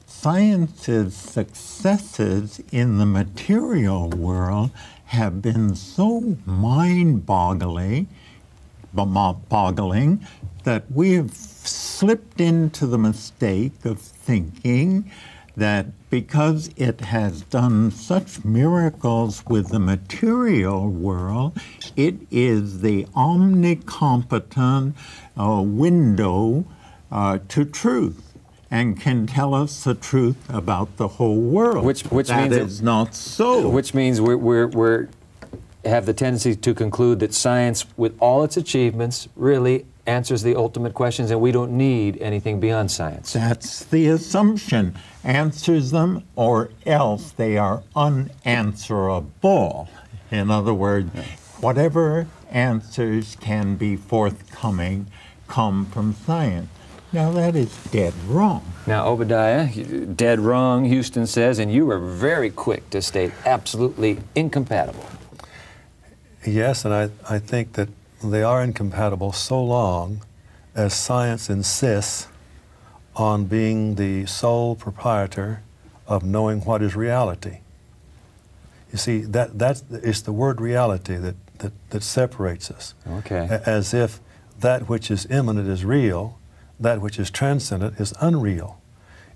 Speaker 19: science's successes in the material world have been so mind-boggling that we have slipped into the mistake of thinking that because it has done such miracles with the material world, it is the omnicompetent window to truth and can tell us the truth about the whole world.
Speaker 18: Which
Speaker 19: that
Speaker 18: means
Speaker 19: is not so.
Speaker 18: Which means we have the tendency to conclude that science, with all its achievements, really answers the ultimate questions, and we don't need anything beyond science.
Speaker 19: That's the assumption. Answers them, or else they are unanswerable. In other words, whatever answers can be forthcoming come from science. Now that is dead wrong.
Speaker 18: Now, Obadiah, dead wrong, Houston says, and you were very quick to state absolutely incompatible.
Speaker 21: Yes, and I think that they are incompatible so long as science insists on being the sole proprietor of knowing what is reality. You see, it's the word reality that separates us.
Speaker 18: Okay.
Speaker 21: As if that which is immanent is real, that which is transcendent is unreal.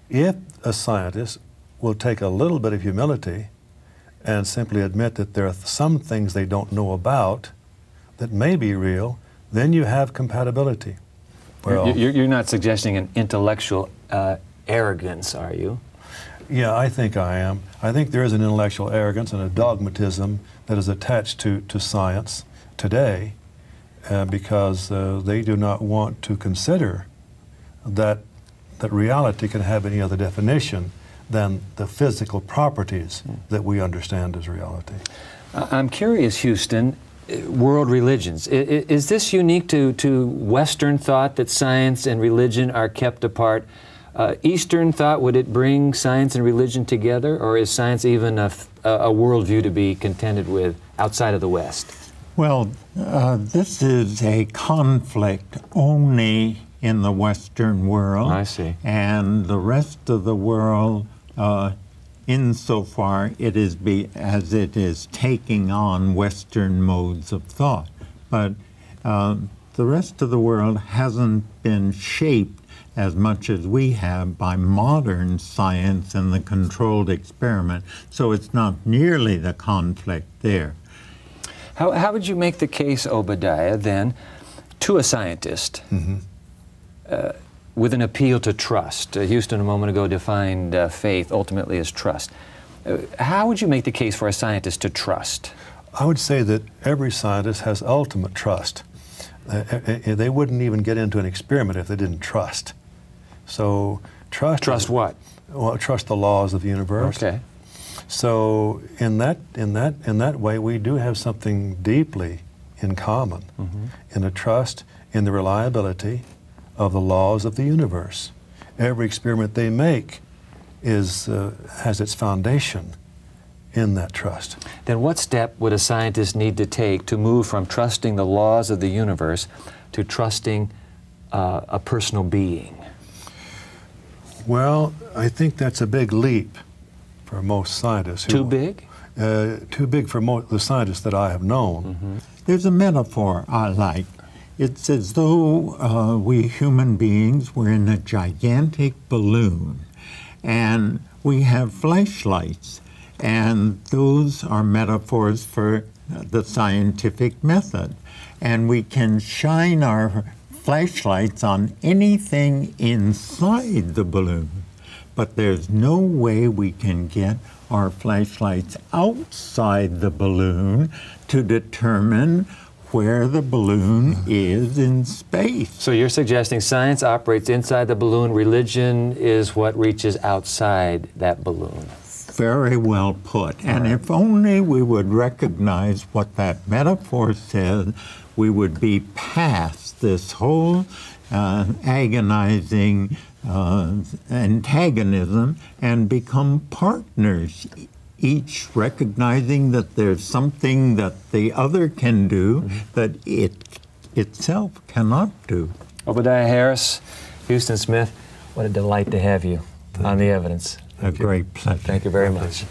Speaker 21: If a scientist will take a little bit of humility and simply admit that there are some things they don't know about that may be real, then you have compatibility. Well,
Speaker 18: you're not suggesting an intellectual arrogance, are you?
Speaker 21: Yeah, I think I am. I think there is an intellectual arrogance and a dogmatism that is attached to science today because they do not want to consider that reality can have any other definition than the physical properties that we understand as reality.
Speaker 18: I'm curious, Houston, world religions. Is this unique to Western thought that science and religion are kept apart? Eastern thought, would it bring science and religion together, or is science even a worldview to be contended with outside of the West?
Speaker 19: Well, this is a conflict only in the Western world.
Speaker 18: I see.
Speaker 19: And the rest of the world, insofar as it is taking on Western modes of thought. But the rest of the world hasn't been shaped as much as we have by modern science and the controlled experiment, so it's not nearly the conflict there.
Speaker 18: How would you make the case, Obadiah, then, to a scientist with an appeal to trust? Houston a moment ago defined faith ultimately as trust. How would you make the case for a scientist to trust?
Speaker 21: I would say that every scientist has ultimate trust. They wouldn't even get into an experiment if they didn't trust. So trust
Speaker 18: what?
Speaker 21: Well, trust the laws of the universe.
Speaker 18: Okay.
Speaker 21: So in that way, we do have something deeply in common, in a trust in the reliability of the laws of the universe. Every experiment they make has its foundation in that trust.
Speaker 18: Then what step would a scientist need to take to move from trusting the laws of the universe to trusting a personal being?
Speaker 21: Well, I think that's a big leap for most scientists.
Speaker 18: Too big?
Speaker 21: Too big for the scientists that I have known.
Speaker 19: There's a metaphor I like. It's as though we human beings were in a gigantic balloon, and we have flashlights, and those are metaphors for the scientific method. And we can shine our flashlights on anything inside the balloon, but there's no way we can get our flashlights outside the balloon to determine where the balloon is in space.
Speaker 18: So you're suggesting science operates inside the balloon, religion is what reaches outside that balloon.
Speaker 19: Very well put. And if only we would recognize what that metaphor said, we would be past this whole agonizing antagonism and become partners, each recognizing that there's something that the other can do that it itself cannot do.
Speaker 18: Obadiah Harris, Houston Smith, what a delight to have you on The Evidence.
Speaker 19: A great pleasure.
Speaker 18: Thank you very much.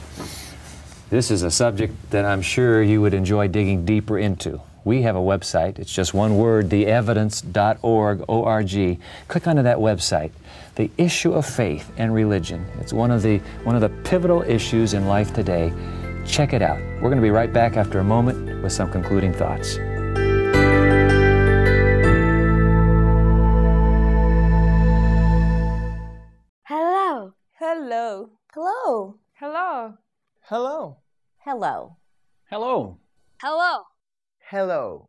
Speaker 18: This is a subject that I'm sure you would enjoy digging deeper into. We have a website. It's just one word, theevidence.org, O-R-G. Click onto that website. The issue of faith and religion. It's one of the pivotal issues in life today. Check it out. We're going to be right back after a moment with some concluding thoughts.
Speaker 1: Hello. Hello. Hello.
Speaker 22: Hello. Hello.
Speaker 1: Hello.
Speaker 22: Hello.
Speaker 1: Hello.
Speaker 22: Hello.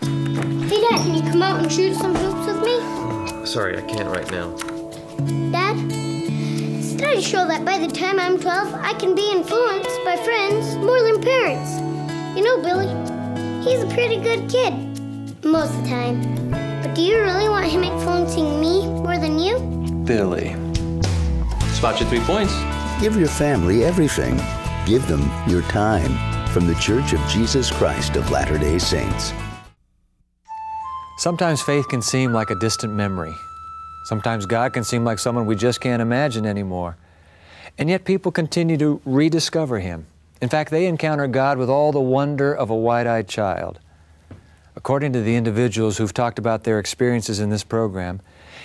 Speaker 23: Hey Dad, can you come out and shoot some hoops with me?
Speaker 24: Sorry, I can't right now.
Speaker 23: Dad, studies show that by the time I'm 12, I can be influenced by friends more than parents. You know, Billy, he's a pretty good kid most of the time. But do you really want him influencing me more than you?
Speaker 24: Billy. Spot your 3 points.
Speaker 25: Give your family everything. Give them your time. From the Church of Jesus Christ of Latter-day Saints.
Speaker 2: Sometimes faith can seem like a distant memory. Sometimes God can seem like someone we just can't imagine anymore. And yet people continue to rediscover Him. In fact, they encounter God with all the wonder of a wide-eyed child. According to the individuals who've talked about their experiences in this program,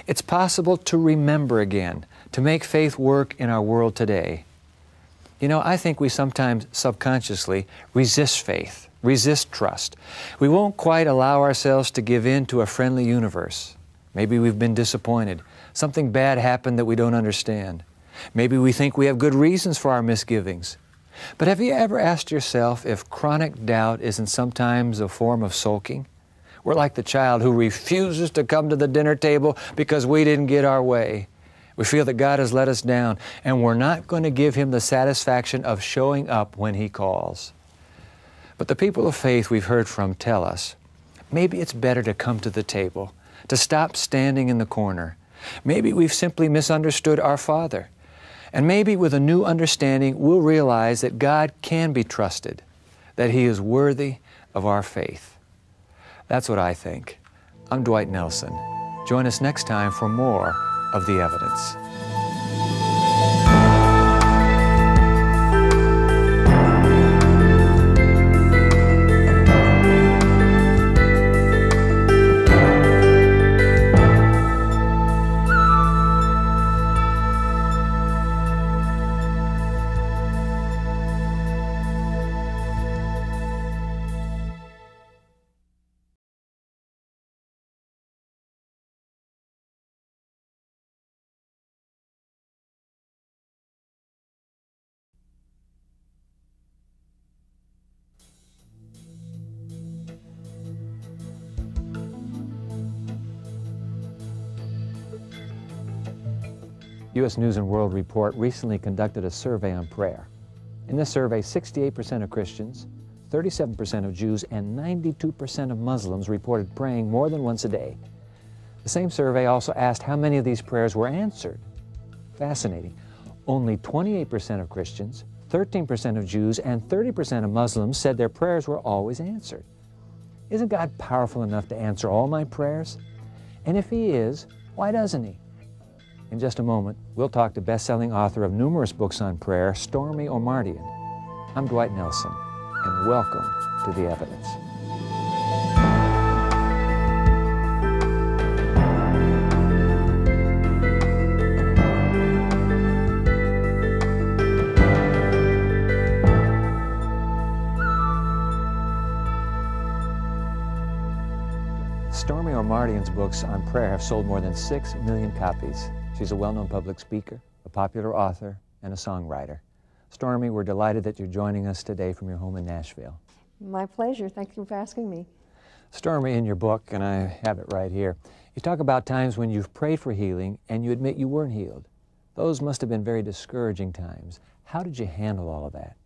Speaker 2: it's possible to remember again, to make faith work in our world today. You know, I think we sometimes subconsciously resist faith, resist trust. We won't quite allow ourselves to give in to a friendly universe. Maybe we've been disappointed. Something bad happened that we don't understand. Maybe we think we have good reasons for our misgivings. But have you ever asked yourself if chronic doubt isn't sometimes a form of sulking? We're like the child who refuses to come to the dinner table because we didn't get our way. We feel that God has let us down, and we're not going to give Him the satisfaction of showing up when He calls. But the people of faith we've heard from tell us, maybe it's better to come to the table, to stop standing in the corner. Maybe we've simply misunderstood our Father. And maybe with a new understanding, we'll realize that God can be trusted, that He is worthy of our faith. That's what I think. I'm Dwight Nelson. Join us next time for more of The Evidence. U.S. News & World Report recently conducted a survey on prayer. In this survey, 68% of Christians, 37% of Jews, and 92% of Muslims reported praying more than once a day. The same survey also asked how many of these prayers were answered. Fascinating. Only 28% of Christians, 13% of Jews, and 30% of Muslims said their prayers were always answered. Isn't God powerful enough to answer all my prayers? And if He is, why doesn't He? In just a moment, we'll talk to best-selling author of numerous books on prayer, Stormy Omartian. I'm Dwight Nelson, and welcome to The Evidence. Stormy Omartian's books on prayer have sold more than 6 million copies. She's a well-known public speaker, a popular author, and a songwriter. Stormy, we're delighted that you're joining us today from your home in Nashville.
Speaker 26: My pleasure. Thank you for asking me.
Speaker 2: Stormy, in your book, and I have it right here, you talk about times when you've prayed for healing and you admit you weren't healed. Those must have been very discouraging times. How did you handle all of that?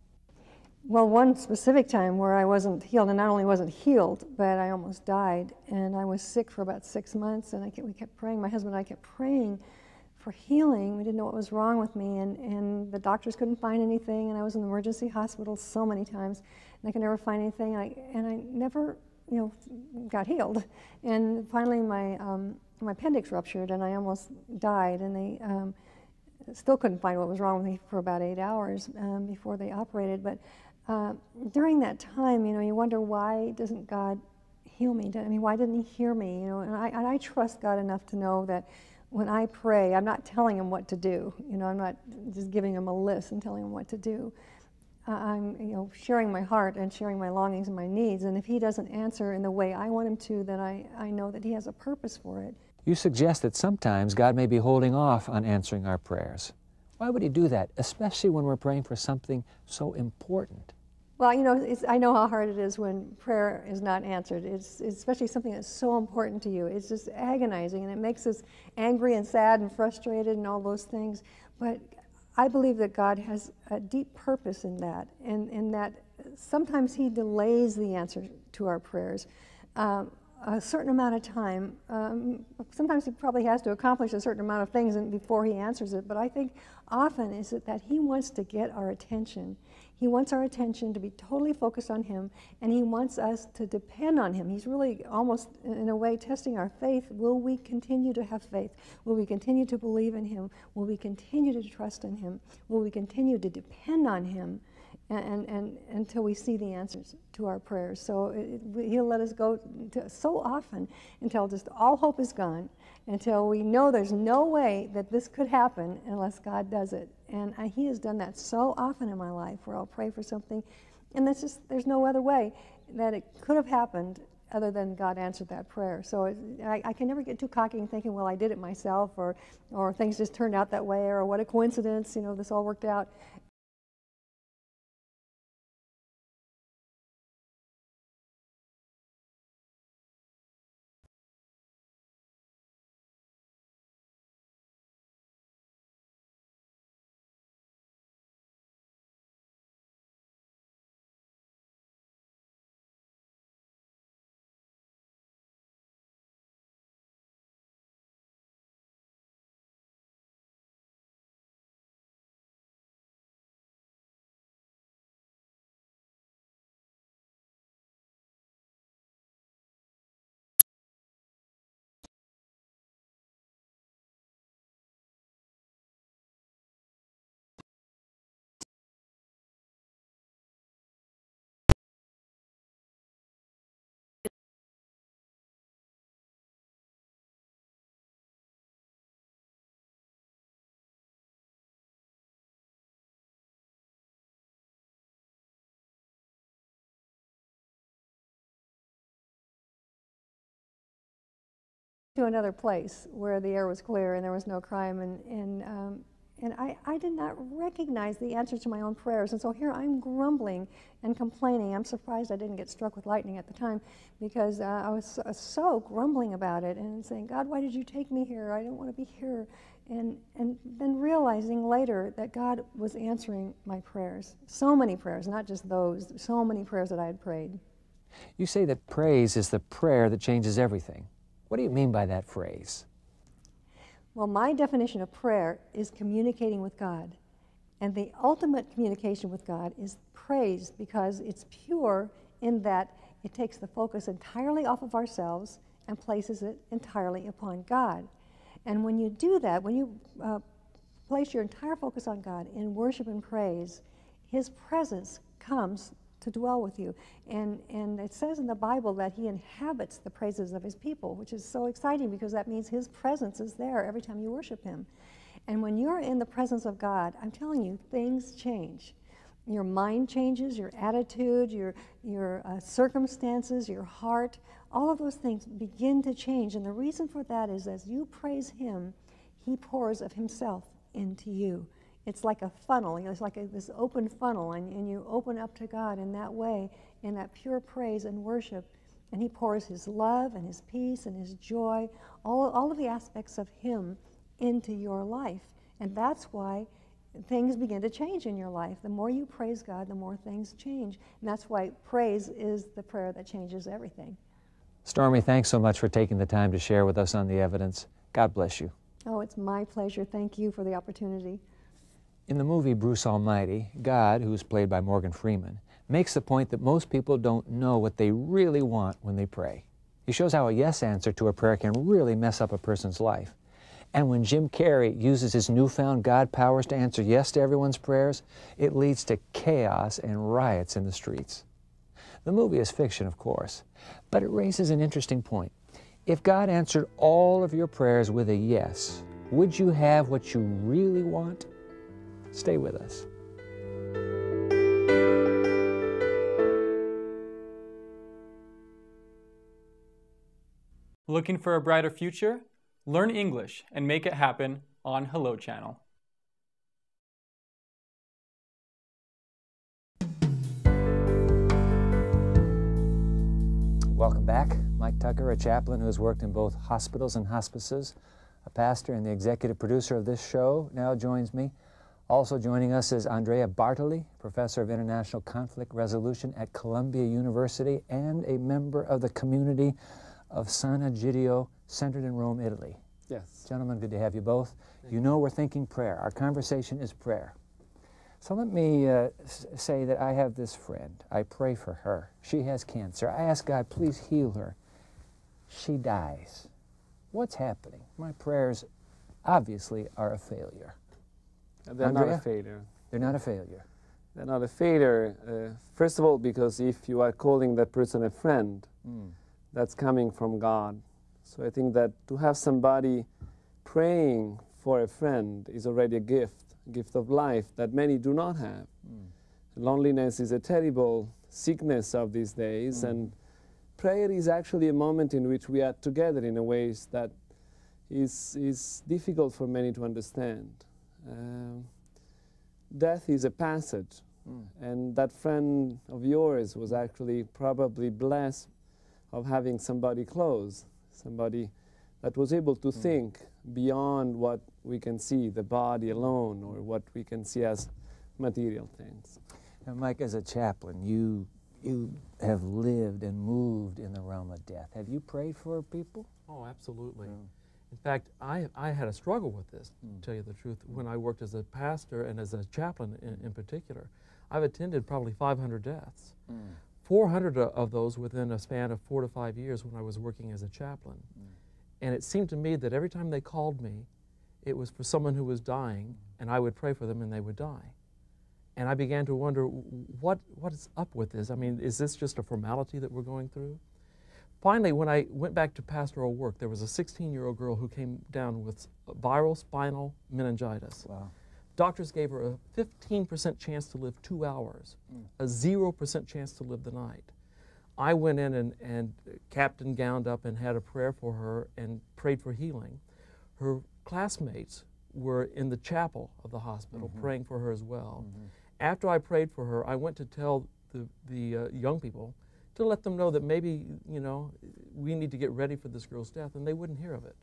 Speaker 26: Well, one specific time where I wasn't healed, and not only wasn't healed, but I almost died, and I was sick for about 6 months, and we kept praying. My husband and I kept praying for healing. We didn't know what was wrong with me, and the doctors couldn't find anything, and I was in the emergency hospital so many times, and I could never find anything, and I never, got healed. And finally my appendix ruptured, and I almost died, and they still couldn't find what was wrong with me for about 8 hours before they operated. But during that time, you wonder, why doesn't God heal me? I mean, why didn't he hear me? And I trust God enough to know that when I pray, I'm not telling him what to do. I'm not just giving him a list and telling him what to do. I'm, sharing my heart and sharing my longings and my needs. And if he doesn't answer in the way I want him to, then I know that he has a purpose for it.
Speaker 18: You suggest that sometimes God may be holding off on answering our prayers. Why would he do that, especially when we're praying for something so important?
Speaker 26: Well, I know how hard it is when prayer is not answered. It's especially something that's so important to you. It's just agonizing, and it makes us angry and sad and frustrated and all those things. But I believe that God has a deep purpose in that, and that sometimes he delays the answer to our prayers a certain amount of time. Sometimes he probably has to accomplish a certain amount of things before he answers it, but I think often is it that he wants to get our attention. He wants our attention to be totally focused on him, and he wants us to depend on him. He's really almost, in a way, testing our faith. Will we continue to have faith? Will we continue to believe in him? Will we continue to trust in him? Will we continue to depend on him and until we see the answers to our prayers? So he'll let us go so often until just all hope is gone, until we know there's no way that this could happen unless God does it. And he has done that so often in my life, where I'll pray for something, and there's no other way that it could have happened other than God answered that prayer. So I can never get too cocky and thinking, well, I did it myself, or things just turned out that way, or what a coincidence, this all worked out. To another place where the air was clear and there was no crime, and I did not recognize the answer to my own prayers. And so here I'm grumbling and complaining. I'm surprised I didn't get struck with lightning at the time, because I was so grumbling about it and saying, God, why did you take me here? I don't want to be here. And then realizing later that God was answering my prayers. So many prayers, not just those, so many prayers that I had prayed.
Speaker 18: You say that praise is the prayer that changes everything. What do you mean by that phrase?
Speaker 26: Well, my definition of prayer is communicating with God. And the ultimate communication with God is praise, because it's pure in that it takes the focus entirely off of ourselves and places it entirely upon God. And when you do that, when you place your entire focus on God in worship and praise, his presence comes to dwell with you. And it says in the Bible that he inhabits the praises of his people, which is so exciting, because that means his presence is there every time you worship him. And when you're in the presence of God, I'm telling you, things change. Your mind changes, your attitude, your circumstances, your heart, all of those things begin to change. And the reason for that is, as you praise him, he pours of himself into you. It's like a funnel, it's like this open funnel, and you open up to God in that way, in that pure praise and worship, and he pours his love and his peace and his joy, all of the aspects of him into your life. And that's why things begin to change in your life. The more you praise God, the more things change. And that's why praise is the prayer that changes everything.
Speaker 18: Stormy, thanks so much for taking the time to share with us on The Evidence. God bless you.
Speaker 26: Oh, it's my pleasure. Thank you for the opportunity.
Speaker 18: In the movie Bruce Almighty, God, who's played by Morgan Freeman, makes the point that most people don't know what they really want when they pray. He shows how a yes answer to a prayer can really mess up a person's life. And when Jim Carrey uses his newfound God powers to answer yes to everyone's prayers, it leads to chaos and riots in the streets. The movie is fiction, of course, but it raises an interesting point. If God answered all of your prayers with a yes, would you have what you really want? Stay with us.
Speaker 20: Looking for a brighter future? Learn English and make it happen on Hello Channel.
Speaker 18: Welcome back. Mike Tucker, a chaplain who has worked in both hospitals and hospices, a pastor and the executive producer of this show, now joins me. Also joining us is Andrea Bartoli, professor of international conflict resolution at Columbia University and a member of the community of San Egidio, centered in Rome, Italy.
Speaker 3: Yes.
Speaker 18: Gentlemen, good to have you both. You know we're thinking prayer. Our conversation is prayer. So let me say that I have this friend. I pray for her. She has cancer. I ask God, please heal her. She dies. What's happening? My prayers obviously are a failure.
Speaker 3: They're
Speaker 18: Andrea?
Speaker 3: not a failure.
Speaker 18: They're not a failure.
Speaker 3: They're not a failure. First of all, because if you are calling that person a friend, that's coming from God. So I think that to have somebody praying for a friend is already a gift of life that many do not have. Loneliness is a terrible sickness of these days, and prayer is actually a moment in which we are together in a ways that is difficult for many to understand. Death is a passage, and that friend of yours was actually probably blessed of having somebody close, somebody that was able to think beyond what we can see, the body alone, or what we can see as material things.
Speaker 18: Now, Mike, as a chaplain, you have lived and moved in the realm of death. Have you prayed for people?
Speaker 5: Oh, absolutely. In fact, I had a struggle with this, to tell you the truth, when I worked as a pastor and as a chaplain in particular. I've attended probably 500 deaths. 400 of those within a span of 4 to 5 years when I was working as a chaplain. And it seemed to me that every time they called me, it was for someone who was dying, and I would pray for them and they would die. And I began to wonder, what is up with this? I mean, is this just a formality that we're going through? Finally, when I went back to pastoral work, there was a 16-year-old girl who came down with viral spinal meningitis.
Speaker 18: Wow.
Speaker 5: Doctors gave her a 15% chance to live 2 hours, a 0% chance to live the night. I went in and captain gowned up and had a prayer for her and prayed for healing. Her classmates were in the chapel of the hospital praying for her as well. After I prayed for her, I went to tell the young people to let them know that maybe, we need to get ready for this girl's death, and they wouldn't hear of it.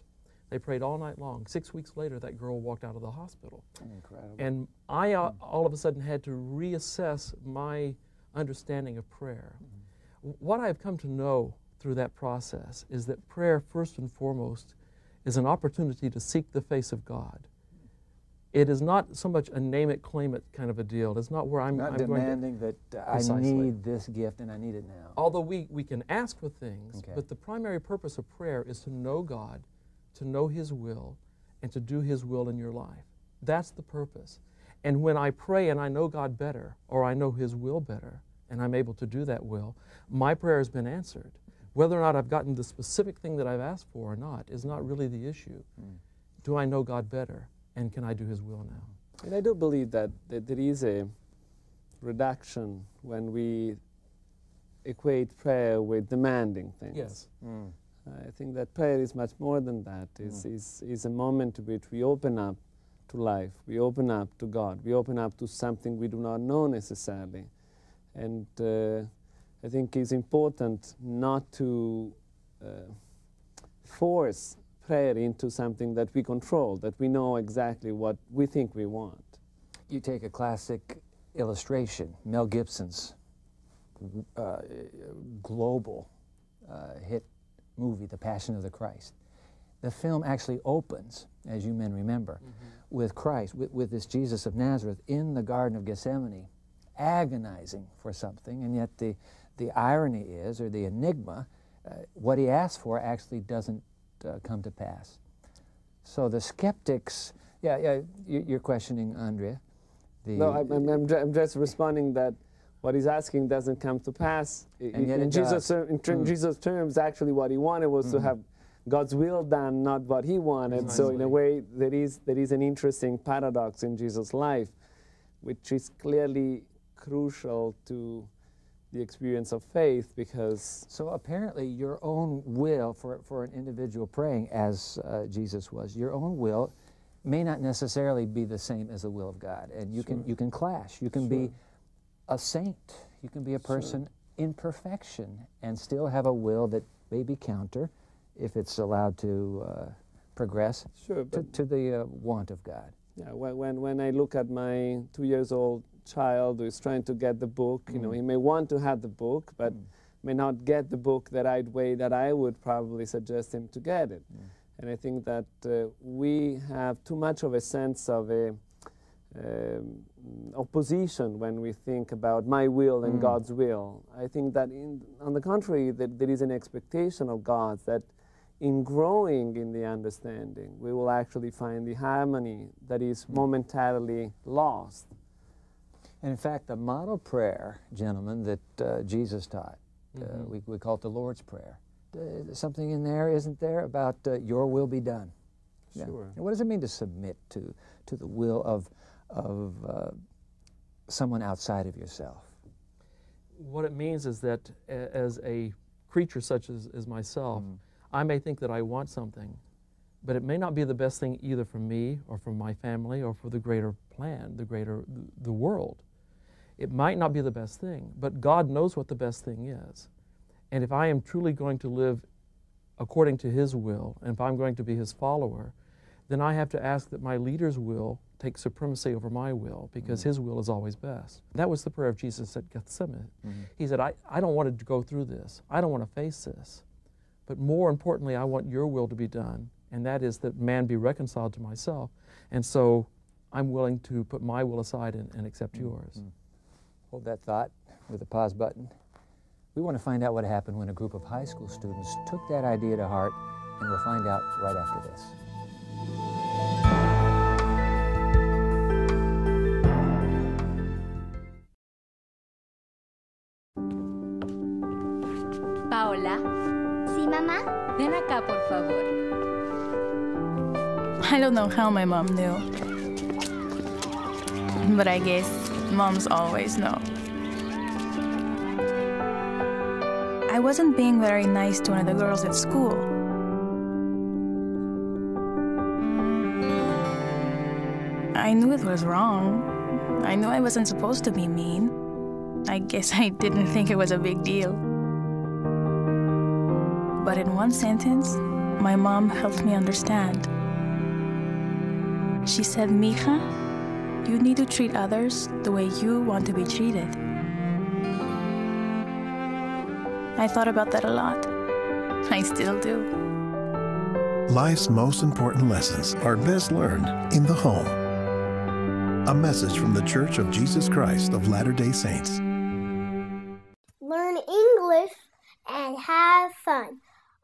Speaker 5: They prayed all night long. 6 weeks later, that girl walked out of the hospital.
Speaker 18: Incredible.
Speaker 5: And I all of a sudden had to reassess my understanding of prayer. What I've come to know through that process is that prayer, first and foremost, is an opportunity to seek the face of God. It is not so much a name it, claim it kind of a deal. It's not where I'm
Speaker 18: demanding
Speaker 5: going to,
Speaker 18: that I need this gift and I need it now.
Speaker 5: Although we can ask for things, but the primary purpose of prayer is to know God, to know His will, and to do His will in your life. That's the purpose. And when I pray and I know God better, or I know His will better, and I'm able to do that will, my prayer has been answered. Whether or not I've gotten the specific thing that I've asked for or not is not really the issue. Do I know God better, and can I do His will now?
Speaker 3: And I do believe that there is a reduction when we equate prayer with demanding things.
Speaker 5: Yes.
Speaker 3: I think that prayer is much more than that. It's a moment in which we open up to life, we open up to God, we open up to something we do not know necessarily. And I think it's important not to force prayer into something that we control, that we know exactly what we think we want.
Speaker 18: You take a classic illustration, Mel Gibson's global hit movie, The Passion of the Christ. the film actually opens, as you men remember, with Christ, with this Jesus of Nazareth in the Garden of Gethsemane, agonizing for something, and yet the irony is, or the enigma, what he asked for actually doesn't come to pass. So the skeptics, you're questioning Andrea.
Speaker 3: No, I'm just responding that what he's asking doesn't come to pass. In Jesus' terms, actually what he wanted was to have God's will done, not what he wanted. Precisely. So in a way, there is an interesting paradox in Jesus' life, which is clearly crucial to the experience of faith, because...
Speaker 18: So apparently your own will, for an individual praying as Jesus was, your own will may not necessarily be the same as the will of God, and you can clash. You can be a saint, you can be a person in perfection and still have a will that may be counter, if it's allowed to progress to the want of God.
Speaker 3: Yeah, when I look at my 2-year-old child who is trying to get the book, you know, he may want to have the book, but may not get the book the right way that I would probably suggest him to get it. And I think that we have too much of a sense of a opposition when we think about my will and God's will. I think that on the contrary, that there is an expectation of God that in growing in the understanding, we will actually find the harmony that is momentarily lost.
Speaker 18: And in fact, the model prayer, gentlemen, that Jesus taught, we call it the Lord's Prayer. There's something in there, isn't there, about your will be done?
Speaker 3: Sure.
Speaker 18: And what does it mean to submit to the will of someone outside of yourself?
Speaker 5: What it means is that as a creature such as myself, I may think that I want something, but it may not be the best thing either for me or for my family or for the greater plan, the world. It might not be the best thing, but God knows what the best thing is. And if I am truly going to live according to His will, and if I'm going to be His follower, then I have to ask that my leader's will take supremacy over my will, because His will is always best. That was the prayer of Jesus at Gethsemane. He said, I don't want to go through this. I don't want to face this. But more importantly, I want your will to be done, and that is that man be reconciled to myself. And so I'm willing to put my will aside and accept yours.
Speaker 18: Hold that thought with the pause button. We want to find out what happened when a group of high school students took that idea to heart, and we'll find out right after this.
Speaker 4: Paola.
Speaker 23: Sí, mamá.
Speaker 4: Ven acá, por favor.
Speaker 7: I don't know how my mom knew, but I guess moms always know. I wasn't being very nice to one of the girls at school. I knew it was wrong. I knew I wasn't supposed to be mean. I guess I didn't think it was a big deal. But in one sentence, my mom helped me understand. She said, "Mija, you need to treat others the way you want to be treated." I thought about that a lot. I still do.
Speaker 8: Life's most important lessons are best learned in the home. A message from the Church of Jesus Christ of Latter-day Saints.
Speaker 23: Learn English and have fun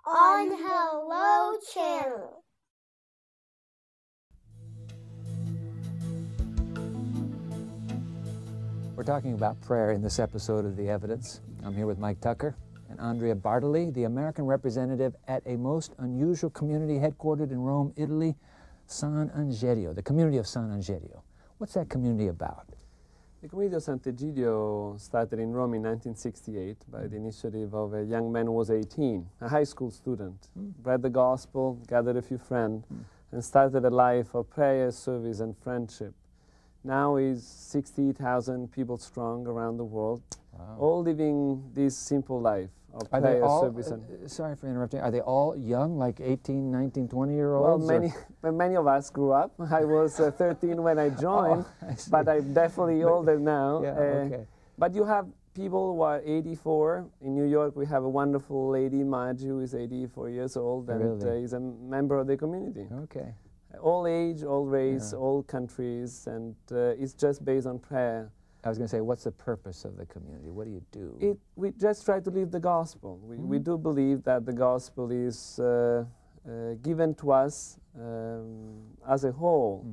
Speaker 23: on Hello Channel.
Speaker 18: We're talking about prayer in this episode of The Evidence. I'm here with Mike Tucker and Andrea Bartoli, the American representative at a most unusual community headquartered in Rome, Italy, San Angelio, the community of San Angelio. What's that community about?
Speaker 3: The community of Sant'Egidio started in Rome in 1968 by the initiative of a young man who was 18, a high school student, read the gospel, gathered a few friends, and started a life of prayer, service, and friendship. Now is 60,000 people strong around the world, all living this simple life of prayer, service, and...
Speaker 18: sorry for interrupting. Are they all young, like 18, 19, 20-year-olds?
Speaker 3: Well, many of us grew up. I was 13 when I joined, but I'm definitely older now.
Speaker 18: Yeah, okay.
Speaker 3: But you have people who are 84. In New York, we have a wonderful lady, Margie, who is 84 years old, and
Speaker 18: Really?
Speaker 3: is a member of the community.
Speaker 18: Okay.
Speaker 3: All age, all race, all countries, and it's just based on prayer.
Speaker 18: I was going to say, what's the purpose of the community? What do you do?
Speaker 3: We just try to live the gospel. We do believe that the gospel is given to us as a whole,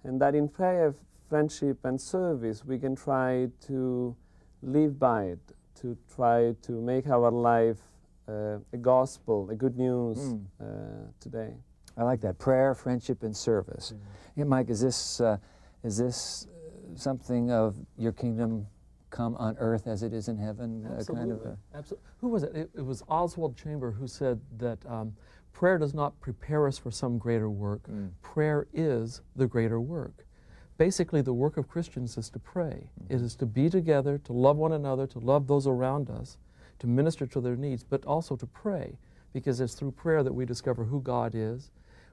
Speaker 3: and that in prayer, friendship, and service, we can try to live by it, to try to make our life a gospel, a good news today.
Speaker 18: I like that. Prayer, friendship, and service. Yeah, Mike, is this something of your kingdom come on earth as it is in heaven?
Speaker 5: Absolutely. Absolutely. Who was it? It was Oswald Chamber who said that prayer does not prepare us for some greater work. Prayer is the greater work. Basically, the work of Christians is to pray. It is to be together, to love one another, to love those around us, to minister to their needs, but also to pray, because it's through prayer that we discover who God is,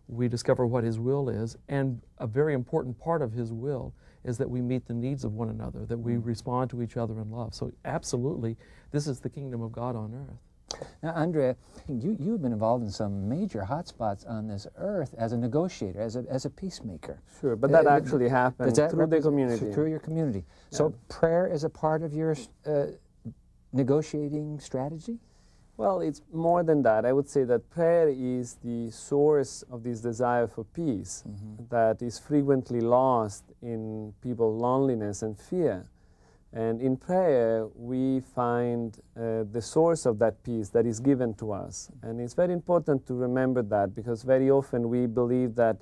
Speaker 5: we discover what His will is, and a very important part of His will is that we meet the needs of one another, that we respond to each other in love. So absolutely, this is the kingdom of God on earth.
Speaker 18: Now, Andrea, you've been involved in some major hotspots on this earth as a negotiator, as a peacemaker.
Speaker 3: Sure, but that actually happened through the community.
Speaker 18: Through your community. Yeah. So prayer is a part of your negotiating strategy?
Speaker 3: Well, it's more than that. I would say that prayer is the source of this desire for peace that is frequently lost in people's loneliness and fear. And in prayer, we find the source of that peace that is given to us. And it's very important to remember that, because very often we believe that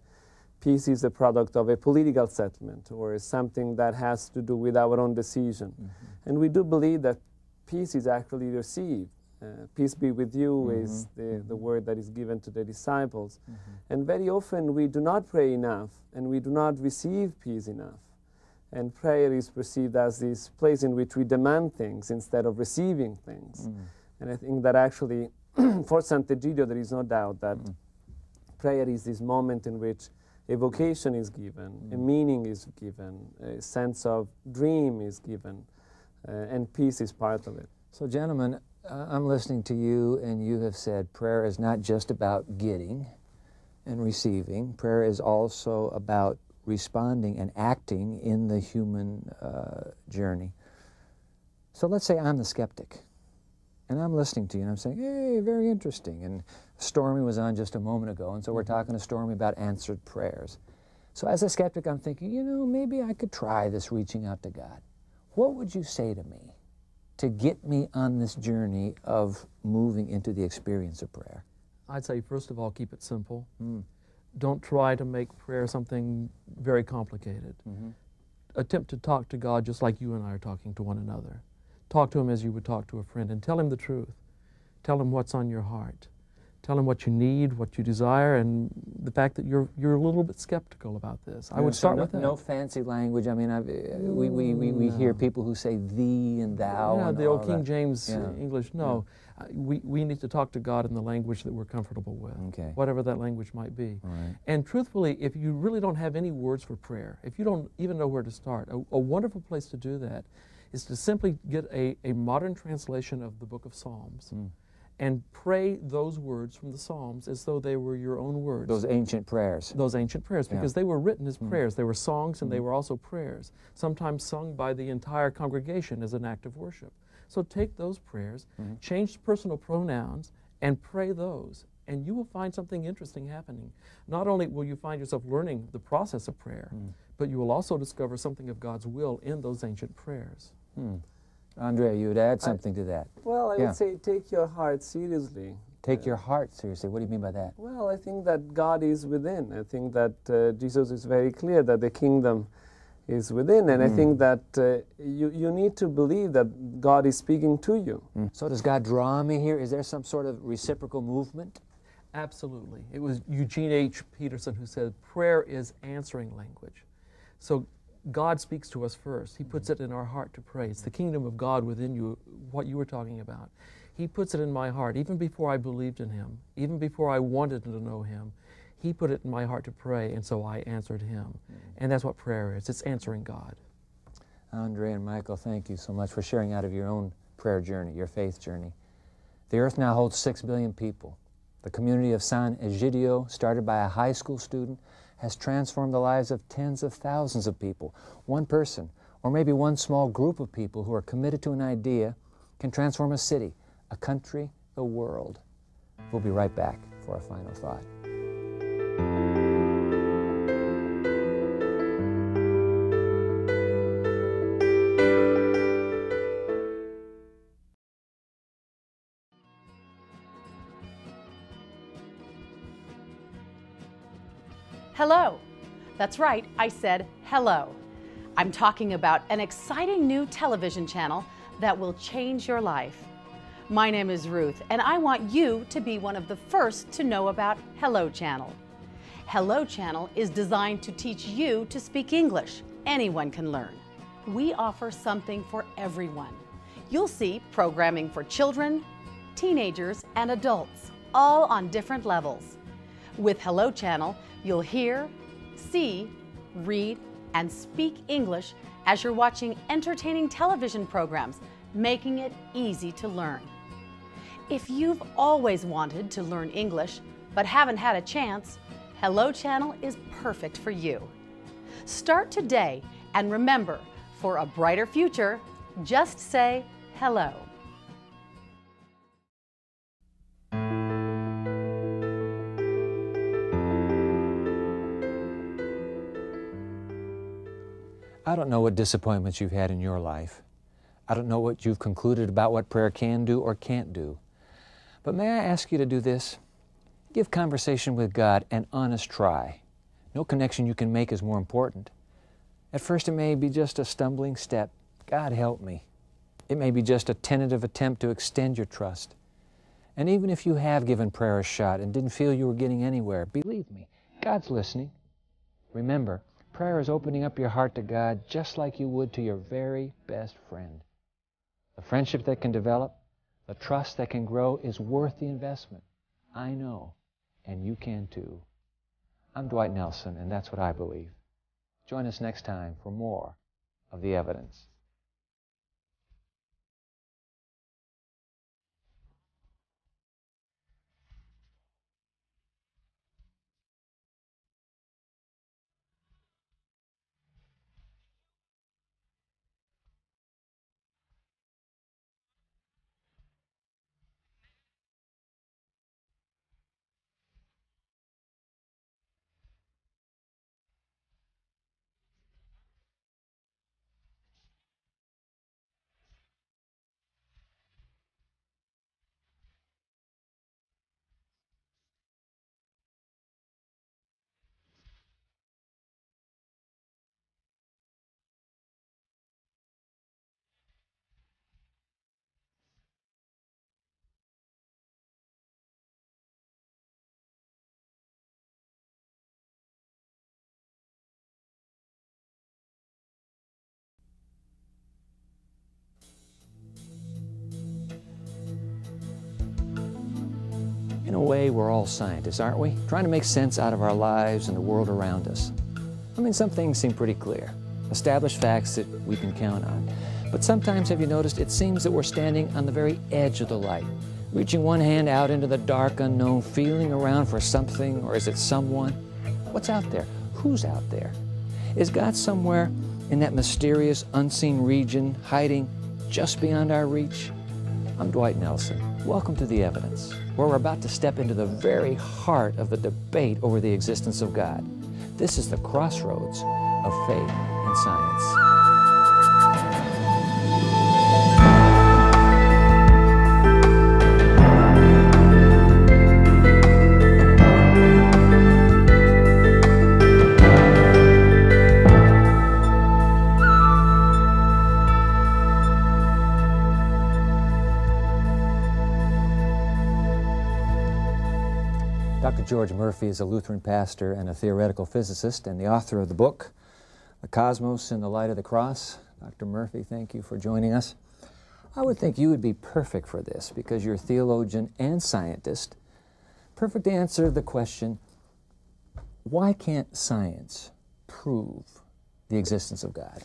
Speaker 3: peace is a product of a political settlement or something that has to do with our own decision. And we do believe that peace is actually received. Peace be with you is the word that is given to the disciples. And very often we do not pray enough, and we do not receive peace enough. And prayer is perceived as this place in which we demand things instead of receiving things. And I think that actually, for Sant'Egidio, there is no doubt that prayer is this moment in which a vocation is given, a meaning is given, a sense of dream is given, and peace is part of it.
Speaker 18: So, gentlemen, I'm listening to you, and you have said prayer is not just about getting and receiving. Prayer is also about responding and acting in the human journey. So let's say I'm the skeptic, and I'm listening to you, and I'm saying, hey, very interesting. And Stormy was on just a moment ago, and so we're talking to Stormy about answered prayers. So as a skeptic, I'm thinking, you know, maybe I could try this reaching out to God. What would you say to me to get me on this journey of moving into the experience of prayer?
Speaker 5: I'd say, first of all, keep it simple. Don't try to make prayer something very complicated. Attempt to talk to God just like you and I are talking to one another. Talk to Him as you would talk to a friend, and tell Him the truth. Tell Him what's on your heart. Tell Him what you need, what you desire, and the fact that you're a little bit skeptical about this. I would start with that.
Speaker 18: No fancy language. I mean, we hear people who say thee and thou.
Speaker 5: Yeah,
Speaker 18: and
Speaker 5: the old
Speaker 18: all
Speaker 5: King
Speaker 18: that.
Speaker 5: James English. No, we need to talk to God in the language that we're comfortable with, whatever that language might be.
Speaker 18: Right.
Speaker 5: And truthfully, if you really don't have any words for prayer, if you don't even know where to start, a wonderful place to do that is to simply get a modern translation of the book of Psalms. And pray those words from the Psalms as though they were your own words.
Speaker 18: Those ancient prayers.
Speaker 5: Those ancient prayers, because they were written as prayers. They were songs, and they were also prayers, sometimes sung by the entire congregation as an act of worship. So take those prayers, change personal pronouns, and pray those, and you will find something interesting happening. Not only will you find yourself learning the process of prayer, but you will also discover something of God's will in those ancient prayers.
Speaker 18: Andrea, you would add something to that.
Speaker 3: Well, I would say take your heart seriously.
Speaker 18: Take your heart seriously. What do you mean by that?
Speaker 3: Well, I think that God is within. I think that Jesus is very clear that the kingdom is within. And I think that you need to believe that God is speaking to you.
Speaker 18: So does God draw me here? Is there some sort of reciprocal movement?
Speaker 5: Absolutely. It was Eugene H. Peterson who said, prayer is answering language. So God speaks to us first. He puts it in our heart to pray. It's the kingdom of God within you, what you were talking about. He puts it in my heart, even before I believed in Him, even before I wanted to know Him. He put it in my heart to pray, and so I answered Him. And that's what prayer is. It's answering God.
Speaker 18: Andre and Michael, thank you so much for sharing out of your own prayer journey, your faith journey. The earth now holds 6 billion people. The community of San Egidio, started by a high school student, has transformed the lives of tens of thousands of people. One person, or maybe one small group of people who are committed to an idea, can transform a city, a country, the world. We'll be right back for a final thought.
Speaker 9: Hello. That's right, I said hello. I'm talking about an exciting new television channel that will change your life. My name is Ruth, and I want you to be one of the first to know about Hello Channel. Hello Channel is designed to teach you to speak English. Anyone can learn. We offer something for everyone. You'll see programming for children, teenagers, and adults, all on different levels. With Hello Channel, you'll hear, see, read, and speak English as you're watching entertaining television programs, making it easy to learn. If you've always wanted to learn English but haven't had a chance, Hello Channel is perfect for you. Start today, and remember, for a brighter future, just say hello.
Speaker 18: I don't know what disappointments you've had in your life. I don't know what you've concluded about what prayer can do or can't do. But may I ask you to do this? Give conversation with God an honest try. No connection you can make is more important. At first it may be just a stumbling step. God help me. It may be just a tentative attempt to extend your trust. And even if you have given prayer a shot and didn't feel you were getting anywhere, believe me, God's listening. Remember, prayer is opening up your heart to God just like you would to your very best friend. The friendship that can develop, the trust that can grow is worth the investment. I know, and you can too. I'm Dwight Nelson, and that's what I believe. Join us next time for more of The Evidence. In a way, we're all scientists, aren't we? Trying to make sense out of our lives and the world around us. I mean, some things seem pretty clear, established facts that we can count on. But sometimes, have you noticed, it seems that we're standing on the very edge of the light, reaching one hand out into the dark unknown, feeling around for something, or is it someone? What's out there? Who's out there? Is God somewhere in that mysterious, unseen region, hiding just beyond our reach? I'm Dwight Nelson. Welcome to The Evidence, where we're about to step into the very heart of the debate over the existence of God. This is the crossroads of faith and science. Dr. George Murphy is a Lutheran pastor and a theoretical physicist and the author of the book, The Cosmos in the Light of the Cross. Dr. Murphy, thank you for joining us. I would think you would be perfect for this because you're a theologian and scientist. Perfect to answer the question, why can't science prove the existence of God?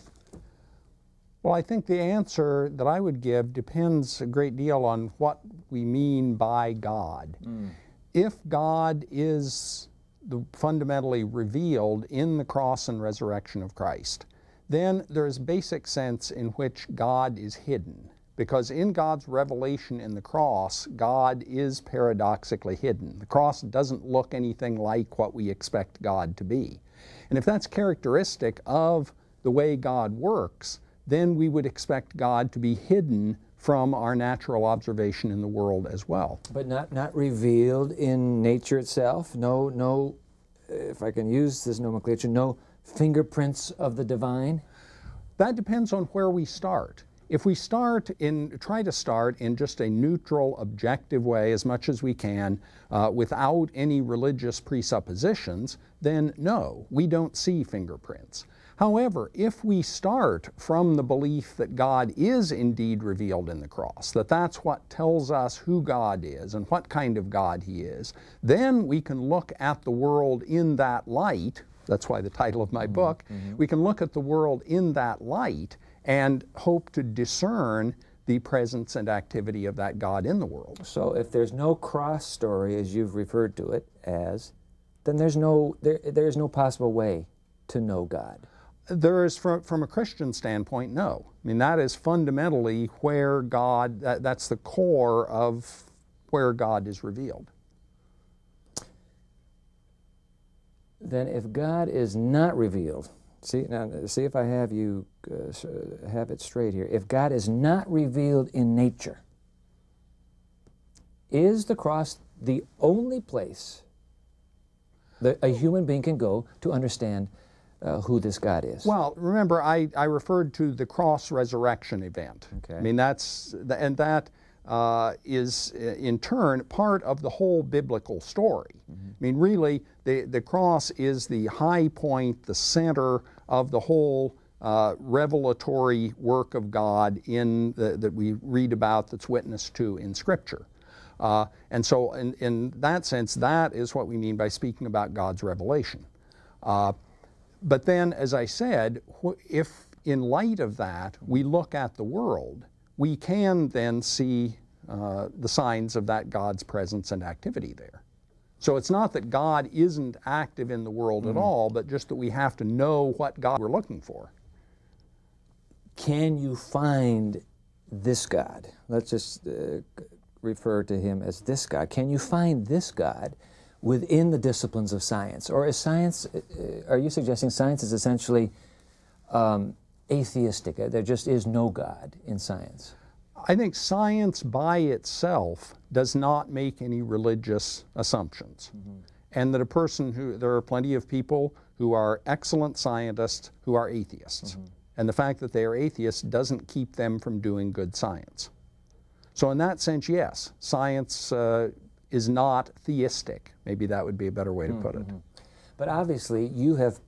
Speaker 11: Well, I think the answer that I would give depends a great deal on what we mean by God. If God is fundamentally revealed in the cross and resurrection of Christ, then there is basic sense in which God is hidden. Because in God's revelation in the cross, God is paradoxically hidden. The cross doesn't look anything like what we expect God to be. And if that's characteristic of the way God works, then we would expect God to be hidden from our natural observation in the world as well.
Speaker 18: But not revealed in nature itself? No, if I can use this nomenclature, no fingerprints of the divine?
Speaker 11: That depends on where we start. If we try to start in just a neutral, objective way as much as we can, without any religious presuppositions, then no, we don't see fingerprints. However, if we start from the belief that God is indeed revealed in the cross, that that's what tells us who God is and what kind of God He is, then we can look at the world in that light. That's why the title of my book. We can look at the world in that light and hope to discern the presence and activity of that God in the world.
Speaker 18: So if there's no cross story, as you've referred to it as, then there's no possible way to know God.
Speaker 11: There is, from a Christian standpoint, no. I mean, that is fundamentally where God, that's the core of where God is revealed.
Speaker 18: Then if God is not revealed, see if I have you have it straight here. If God is not revealed in nature, is the cross the only place that a human being can go to understand who this God is?
Speaker 11: Well, remember, I referred to the cross resurrection event.
Speaker 18: Okay.
Speaker 11: I mean, that is in turn part of the whole biblical story. I mean, really, the cross is the high point, the center of the whole revelatory work of God that we read about, that's witnessed to in Scripture. And so in that sense, that is what we mean by speaking about God's revelation. But then, as I said, if in light of that we look at the world, we can then see the signs of that God's presence and activity there. So it's not that God isn't active in the world at all, but just that we have to know what God we're looking for.
Speaker 18: Can you find this God? Let's just refer to Him as this God. Can you find this God within the disciplines of science? Or is science, are you suggesting science is essentially atheistic? There just is no God in science?
Speaker 11: I think science by itself does not make any religious assumptions. And that there are plenty of people who are excellent scientists who are atheists. And the fact that they are atheists doesn't keep them from doing good science. So in that sense, yes, science is not theistic. Maybe that would be a better way to put it.
Speaker 18: But obviously, you have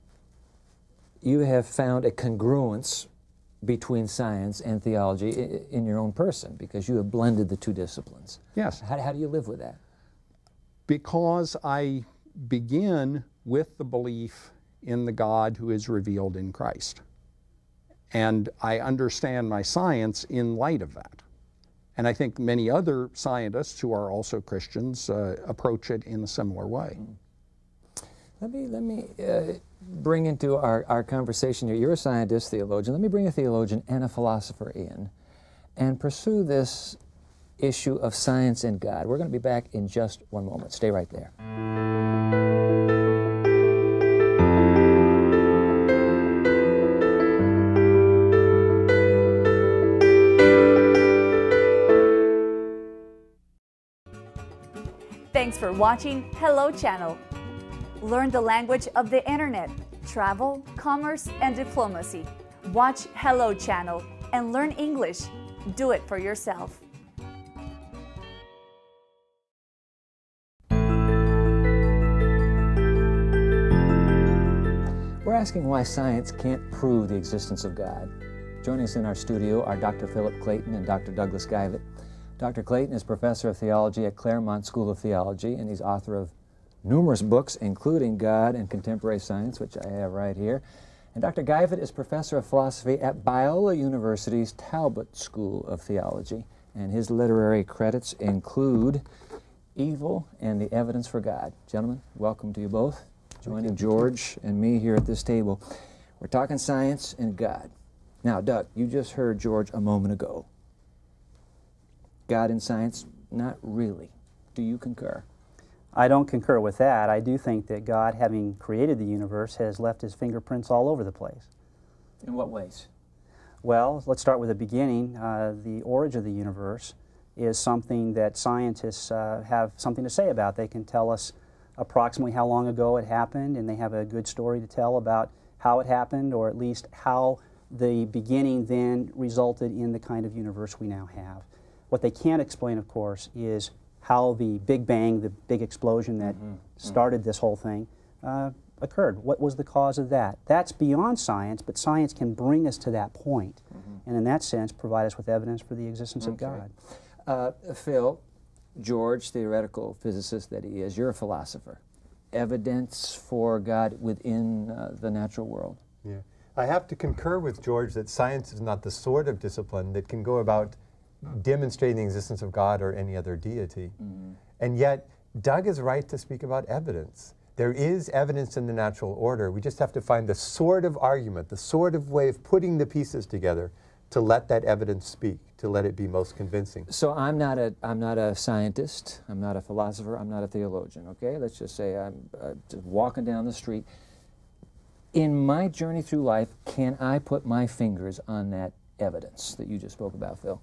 Speaker 18: found a congruence between science and theology in your own person, because you have blended the two disciplines.
Speaker 11: Yes.
Speaker 18: How do you live with that?
Speaker 11: Because I begin with the belief in the God who is revealed in Christ. And I understand my science in light of that. And I think many other scientists who are also Christians approach it in a similar way.
Speaker 18: Let me bring into our conversation here, you're a scientist, theologian, let me bring a theologian and a philosopher in and pursue this issue of science and God. We're going to be back in just one moment. Stay right there.
Speaker 12: Thanks for watching Hello Channel. Learn the language of the internet, travel, commerce, and diplomacy. Watch Hello Channel and learn English. Do it for yourself.
Speaker 18: We're asking why science can't prove the existence of God. Joining us in our studio are Dr. Philip Clayton and Dr. Douglas Guyvet. Dr. Clayton is professor of theology at Claremont School of Theology, and he's author of numerous books, including God and Contemporary Science, which I have right here. And Dr. Guyford is professor of philosophy at Biola University's Talbot School of Theology, and his literary credits include Evil and the Evidence for God. Gentlemen, welcome to you both. Joining George and me here at this table. We're talking science and God. Now, Doug, you just heard George a moment ago. God and science, not really. Do you concur?
Speaker 6: I don't concur with that. I do think that God, having created the universe, has left his fingerprints all over the place.
Speaker 18: In what ways?
Speaker 6: Well, let's start with the beginning. The origin of the universe is something that scientists have something to say about. They can tell us approximately how long ago it happened, and they have a good story to tell about how it happened, or at least how the beginning then resulted in the kind of universe we now have. What they can't explain, of course, is how the Big Bang, the big explosion that started this whole thing, occurred. What was the cause of that? That's beyond science, but science can bring us to that point, and in that sense provide us with evidence for the existence of God.
Speaker 18: Phil, George, theoretical physicist that he is, you're a philosopher. Evidence for God within the natural world.
Speaker 10: Yeah. I have to concur with George that science is not the sort of discipline that can go about demonstrating the existence of God or any other deity. And yet, Doug is right to speak about evidence. There is evidence in the natural order. We just have to find the sort of argument, the sort of way of putting the pieces together to let that evidence speak, to let it be most convincing.
Speaker 18: So I'm not a scientist, I'm not a philosopher, I'm not a theologian, okay? Let's just say I'm just walking down the street. In my journey through life, can I put my fingers on that evidence that you just spoke about, Phil?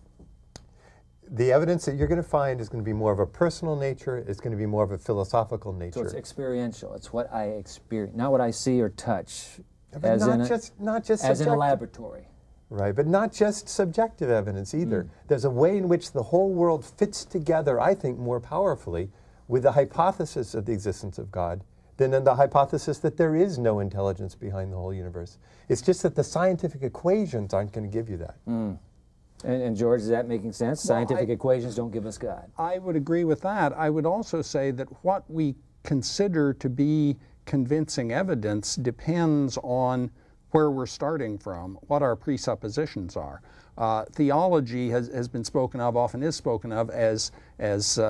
Speaker 10: The evidence that you're going to find is going to be more of a personal nature, it's going to be more of a philosophical nature.
Speaker 18: So it's experiential, it's what I experience, not what I see or touch,
Speaker 10: but not just
Speaker 18: as in a laboratory.
Speaker 10: Right, but not just subjective evidence either. There's a way in which the whole world fits together, I think, more powerfully with the hypothesis of the existence of God than in the hypothesis that there is no intelligence behind the whole universe. It's just that the scientific equations aren't going to give you that.
Speaker 18: And George, is that making sense?
Speaker 11: Well,
Speaker 18: Scientific equations don't give us God.
Speaker 11: I would agree with that. I would also say that what we consider to be convincing evidence depends on where we're starting from, what our presuppositions are. Theology has been spoken of, often is spoken of, as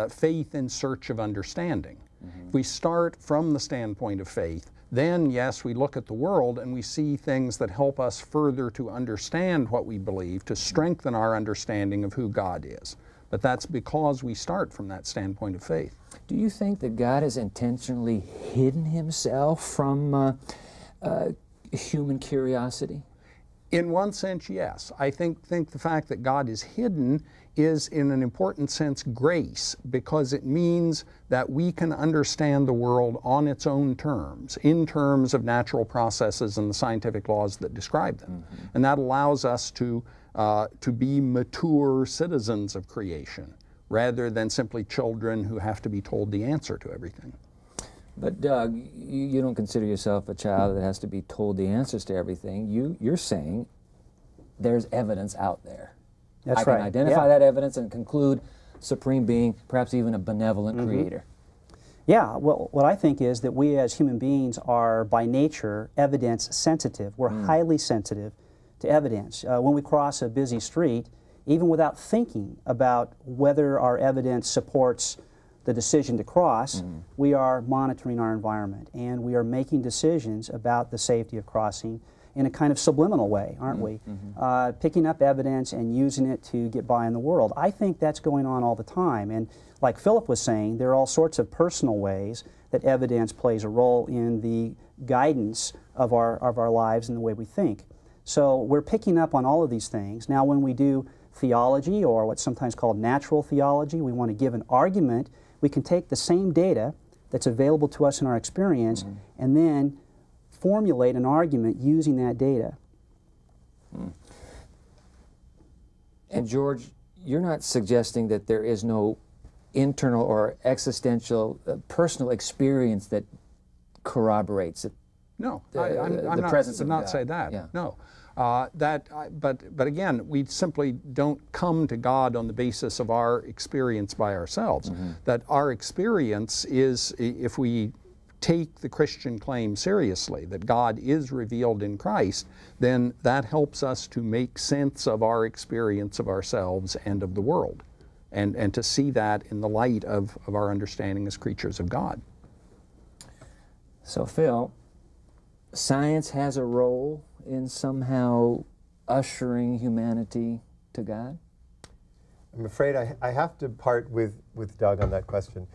Speaker 11: faith in search of understanding. If we start from the standpoint of faith, then yes, we look at the world and we see things that help us further to understand what we believe, to strengthen our understanding of who God is. But that's because we start from that standpoint of faith.
Speaker 18: Do you think that God has intentionally hidden himself from human curiosity?
Speaker 11: In one sense, yes. I think the fact that God is hidden is, in an important sense, grace, because it means that we can understand the world on its own terms, in terms of natural processes and the scientific laws that describe them. And that allows us to be mature citizens of creation, rather than simply children who have to be told the answer to everything.
Speaker 18: But Doug, you don't consider yourself a child that has to be told the answers to everything. You're saying there's evidence out there.
Speaker 6: That's
Speaker 18: I can
Speaker 6: right.
Speaker 18: identify that evidence and conclude supreme being, perhaps even a benevolent creator.
Speaker 6: Yeah, well, what I think is that we as human beings are by nature evidence sensitive. We're highly sensitive to evidence. When we cross a busy street, even without thinking about whether our evidence supports the decision to cross, we are monitoring our environment and we are making decisions about the safety of crossing in a kind of subliminal way, aren't we? Picking up evidence and using it to get by in the world. I think that's going on all the time. And like Philip was saying, there are all sorts of personal ways that evidence plays a role in the guidance of our lives and the way we think. So we're picking up on all of these things. Now when we do theology, or what's sometimes called natural theology, we want to give an argument. We can take the same data that's available to us in our experience and then formulate an argument using that data.
Speaker 18: And George, you're not suggesting that there is no internal or existential personal experience that corroborates it?
Speaker 11: No,
Speaker 18: the
Speaker 11: I'm
Speaker 18: presence of
Speaker 11: not
Speaker 18: God.
Speaker 11: say that.
Speaker 18: Yeah.
Speaker 11: No, but again, we simply don't come to God on the basis of our experience by ourselves. That our experience is, if we take the Christian claim seriously, that God is revealed in Christ, then that helps us to make sense of our experience of ourselves and of the world, and to see that in the light of our understanding as creatures of God.
Speaker 18: So Phil, science has a role in somehow ushering humanity to God?
Speaker 10: I'm afraid I have to part with Doug on that question.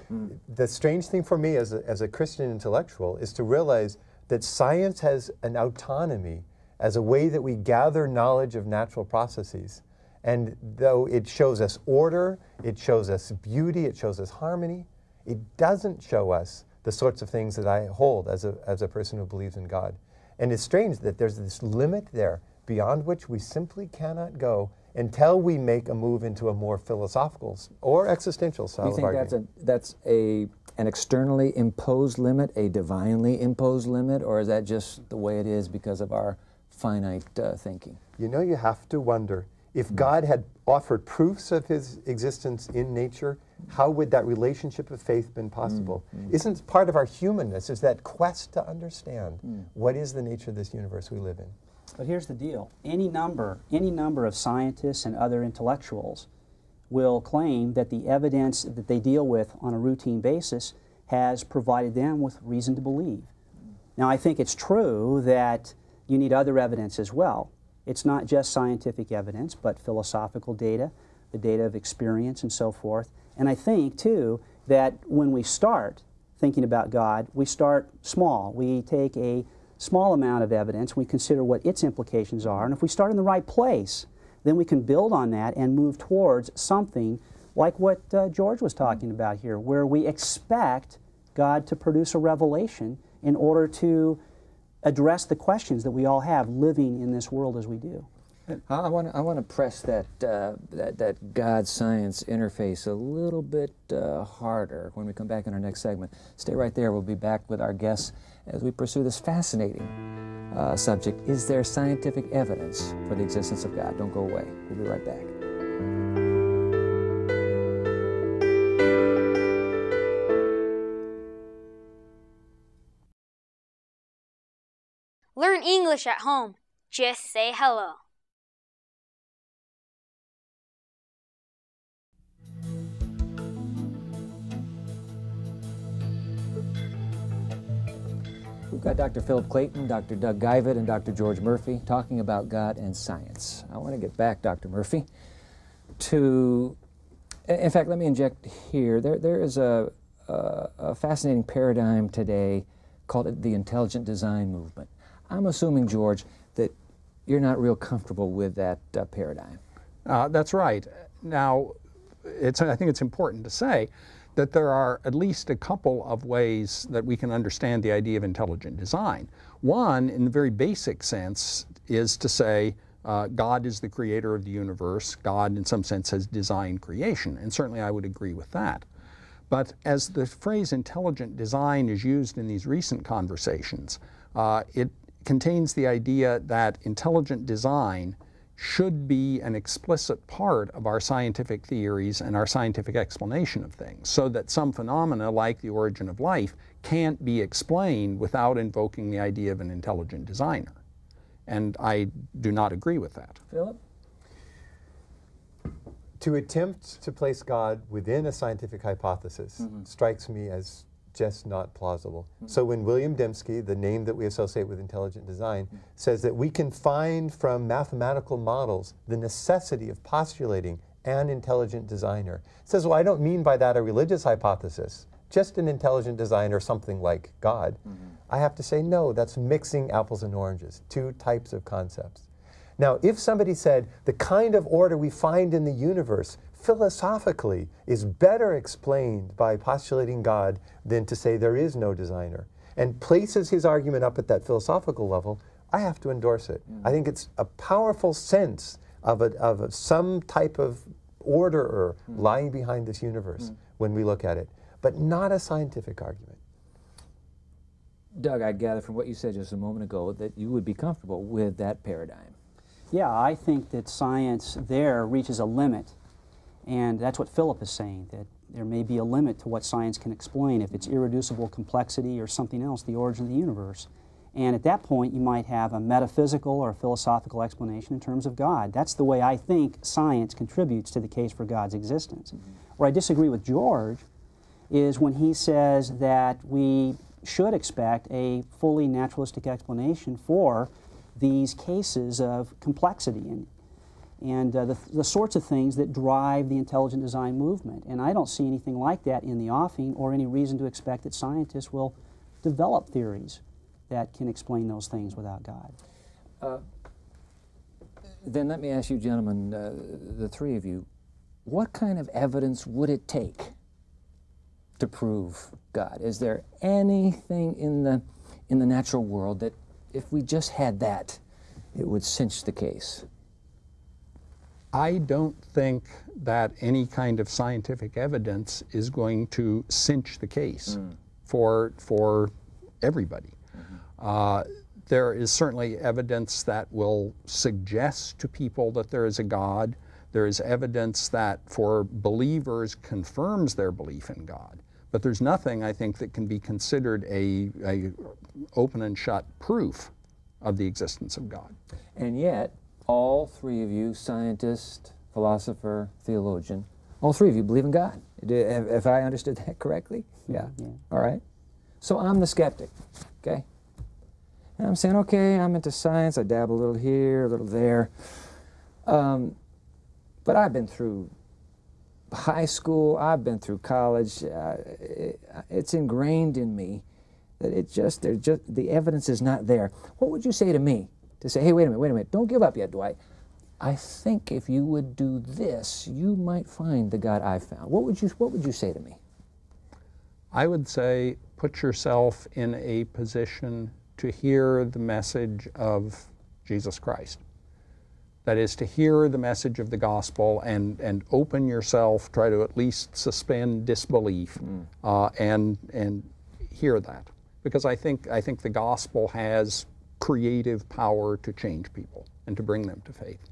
Speaker 10: The strange thing for me as a Christian intellectual is to realize that science has an autonomy as a way that we gather knowledge of natural processes. And though it shows us order, it shows us beauty, it shows us harmony, it doesn't show us the sorts of things that I hold as a person who believes in God. And it's strange that there's this limit there beyond which we simply cannot go until we make a move into a more philosophical or existential style of argument.
Speaker 18: Do you think that's an externally imposed limit, a divinely imposed limit, or is that just the way it is because of our finite thinking?
Speaker 10: You know, you have to wonder, if God had offered proofs of his existence in nature, how would that relationship of faith been possible? Isn't part of our humanness is that quest to understand what is the nature of this universe we live in?
Speaker 6: But here's the deal. Any number of scientists and other intellectuals will claim that the evidence that they deal with on a routine basis has provided them with reason to believe. Now, I think it's true that you need other evidence as well. It's not just scientific evidence, but philosophical data, the data of experience and so forth. And I think, too, that when we start thinking about God, we start small. We take a small amount of evidence, we consider what its implications are, and if we start in the right place, then we can build on that and move towards something like what George was talking about here, where we expect God to produce a revelation in order to address the questions that we all have living in this world as we do.
Speaker 18: I want to press that God-science interface a little bit harder when we come back in our next segment. Stay right there. We'll be back with our guests as we pursue this fascinating subject. Is there scientific evidence for the existence of God? Don't go away. We'll be right back.
Speaker 23: Learn English at home. Just say hello.
Speaker 18: We've got Dr. Philip Clayton, Dr. Doug Guyvet, and Dr. George Murphy talking about God and science. I want to get back, Dr. Murphy, to, in fact, let me inject here. There is a fascinating paradigm today called the intelligent design movement. I'm assuming, George, that you're not real comfortable with that paradigm.
Speaker 11: That's right. Now, I think it's important to say that there are at least a couple of ways that we can understand the idea of intelligent design. One, in the very basic sense, is to say God is the creator of the universe. God, in some sense, has designed creation, and certainly I would agree with that. But as the phrase intelligent design is used in these recent conversations, it contains the idea that intelligent design should be an explicit part of our scientific theories and our scientific explanation of things, so that some phenomena like the origin of life can't be explained without invoking the idea of an intelligent designer. And I do not agree with that.
Speaker 18: Philip?
Speaker 10: To attempt to place God within a scientific hypothesis strikes me as just not plausible. So when William Dembski, the name that we associate with intelligent design, says that we can find from mathematical models the necessity of postulating an intelligent designer, says, well, I don't mean by that a religious hypothesis, just an intelligent designer, something like God. I have to say, no, that's mixing apples and oranges, two types of concepts. Now, if somebody said the kind of order we find in the universe philosophically is better explained by postulating God than to say there is no designer, and places his argument up at that philosophical level, I have to endorse it. I think it's a powerful sense of some type of order lying behind this universe when we look at it, but not a scientific argument.
Speaker 18: Doug, I gather from what you said just a moment ago that you would be comfortable with that paradigm.
Speaker 6: Yeah, I think that science there reaches a limit. And that's what Philip is saying, that there may be a limit to what science can explain, if it's irreducible complexity or something else, the origin of the universe. And at that point, you might have a metaphysical or a philosophical explanation in terms of God. That's the way I think science contributes to the case for God's existence. Where I disagree with George is when he says that we should expect a fully naturalistic explanation for these cases of complexity and the sorts of things that drive the intelligent design movement. And I don't see anything like that in the offing or any reason to expect that scientists will develop theories that can explain those things without God.
Speaker 13: Then let me ask you gentlemen, the three of you, what kind of evidence would it take to prove God? Is there anything in the natural world that if we just had that, it would cinch the case?
Speaker 11: I don't think that any kind of scientific evidence is going to cinch the case for everybody. There is certainly evidence that will suggest to people that there is a God. There is evidence that for believers confirms their belief in God. But there's nothing, I think, that can be considered a open and shut proof of the existence of God.
Speaker 13: And yet, all three of you, scientist, philosopher, theologian, all three of you believe in God. If I understood that correctly? Yeah. All right. So I'm the skeptic, okay? And I'm saying, okay, I'm into science. I dabble a little here, a little there. But I've been through high school. I've been through college. It's ingrained in me that the evidence is not there. What would you say to me to say, hey, wait a minute, don't give up yet, Dwight. I think if you would do this, you might find the God I found. What would you say to me?
Speaker 11: I would say put yourself in a position to hear the message of Jesus Christ. That is, to hear the message of the gospel and open yourself, try to at least suspend disbelief and hear that. Because I think the gospel has creative power to change people and to bring them to faith.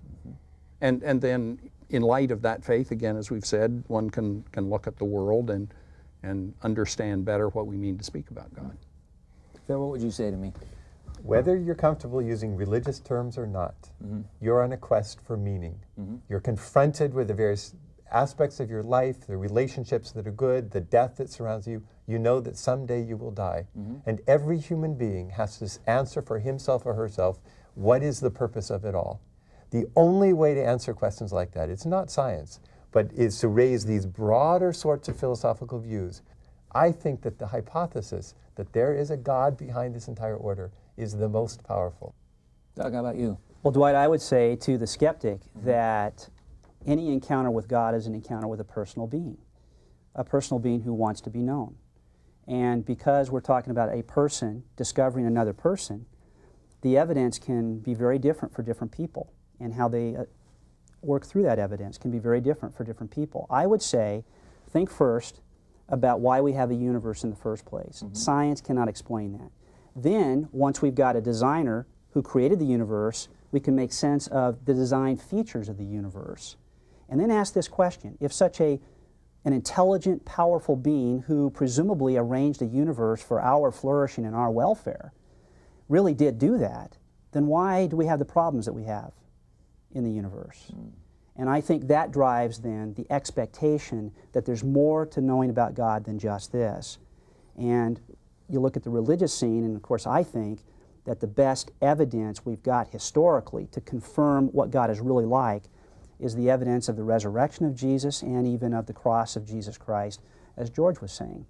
Speaker 11: And then in light of that faith, again, as we've said, one can look at the world and understand better what we mean to speak about God.
Speaker 13: Phil, what would you say to me?
Speaker 10: Whether you're comfortable using religious terms or not, you're on a quest for meaning. You're confronted with the various aspects of your life, the relationships that are good, the death that surrounds you. You know that someday you will die. And every human being has to answer for himself or herself, what is the purpose of it all? The only way to answer questions like that, it's not science, but is to raise these broader sorts of philosophical views. I think that the hypothesis that there is a God behind this entire order is the most powerful.
Speaker 13: Doug, how about you?
Speaker 6: Well, Dwight, I would say to the skeptic that any encounter with God is an encounter with a personal being who wants to be known. And because we're talking about a person discovering another person, the evidence can be very different for different people, and how they work through that evidence can be very different for different people. I would say, think first about why we have a universe in the first place. Science cannot explain that. Then, once we've got a designer who created the universe, we can make sense of the design features of the universe. And then ask this question: if such an intelligent, powerful being who presumably arranged a universe for our flourishing and our welfare really did do that, then why do we have the problems that we have in the universe? And I think that drives then the expectation that there's more to knowing about God than just this. And you look at the religious scene, and of course I think that the best evidence we've got historically to confirm what God is really like is the evidence of the resurrection of Jesus and even of the cross of Jesus Christ, as George was saying.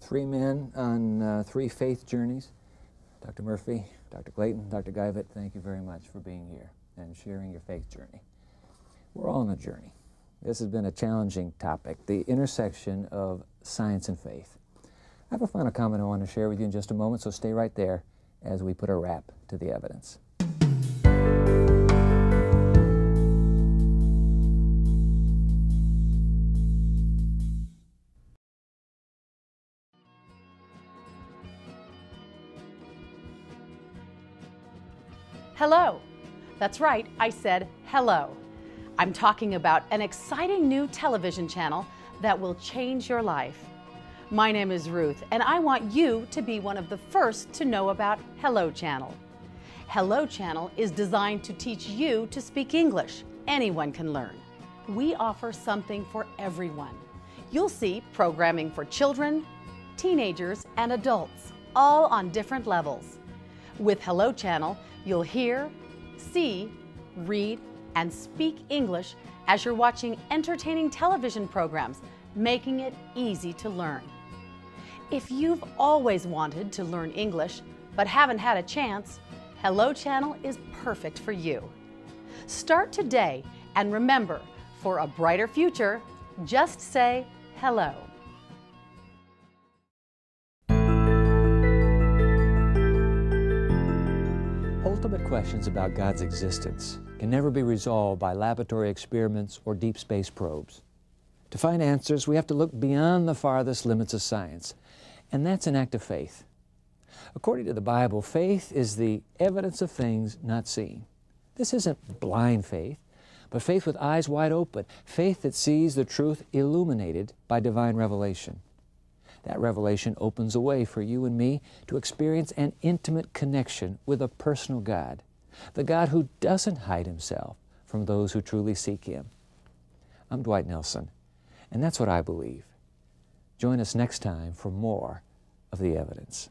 Speaker 13: Three men on three faith journeys. Dr. Murphy, Dr. Clayton, Dr. Guyvet, thank you very much for being here and sharing your faith journey. We're all on a journey. This has been a challenging topic, the intersection of science and faith. I have a final comment I want to share with you in just a moment, so stay right there as we put a wrap to the evidence.
Speaker 9: Hello. That's right, I said hello. I'm talking about an exciting new television channel that will change your life. My name is Ruth, and I want you to be one of the first to know about Hello Channel. Hello Channel is designed to teach you to speak English. Anyone can learn. We offer something for everyone. You'll see programming for children, teenagers, and adults, all on different levels. With Hello Channel, you'll hear, see, read, and speak English as you're watching entertaining television programs, making it easy to learn. If you've always wanted to learn English but haven't had a chance, Hello Channel is perfect for you. Start today, and remember, for a brighter future, just say hello.
Speaker 13: Ultimate questions about God's existence can never be resolved by laboratory experiments or deep space probes. To find answers, we have to look beyond the farthest limits of science, and that's an act of faith. According to the Bible, faith is the evidence of things not seen. This isn't blind faith, but faith with eyes wide open, faith that sees the truth illuminated by divine revelation. That revelation opens a way for you and me to experience an intimate connection with a personal God, the God who doesn't hide Himself from those who truly seek Him. I'm Dwight Nelson, and that's what I believe. Join us next time for more of the evidence.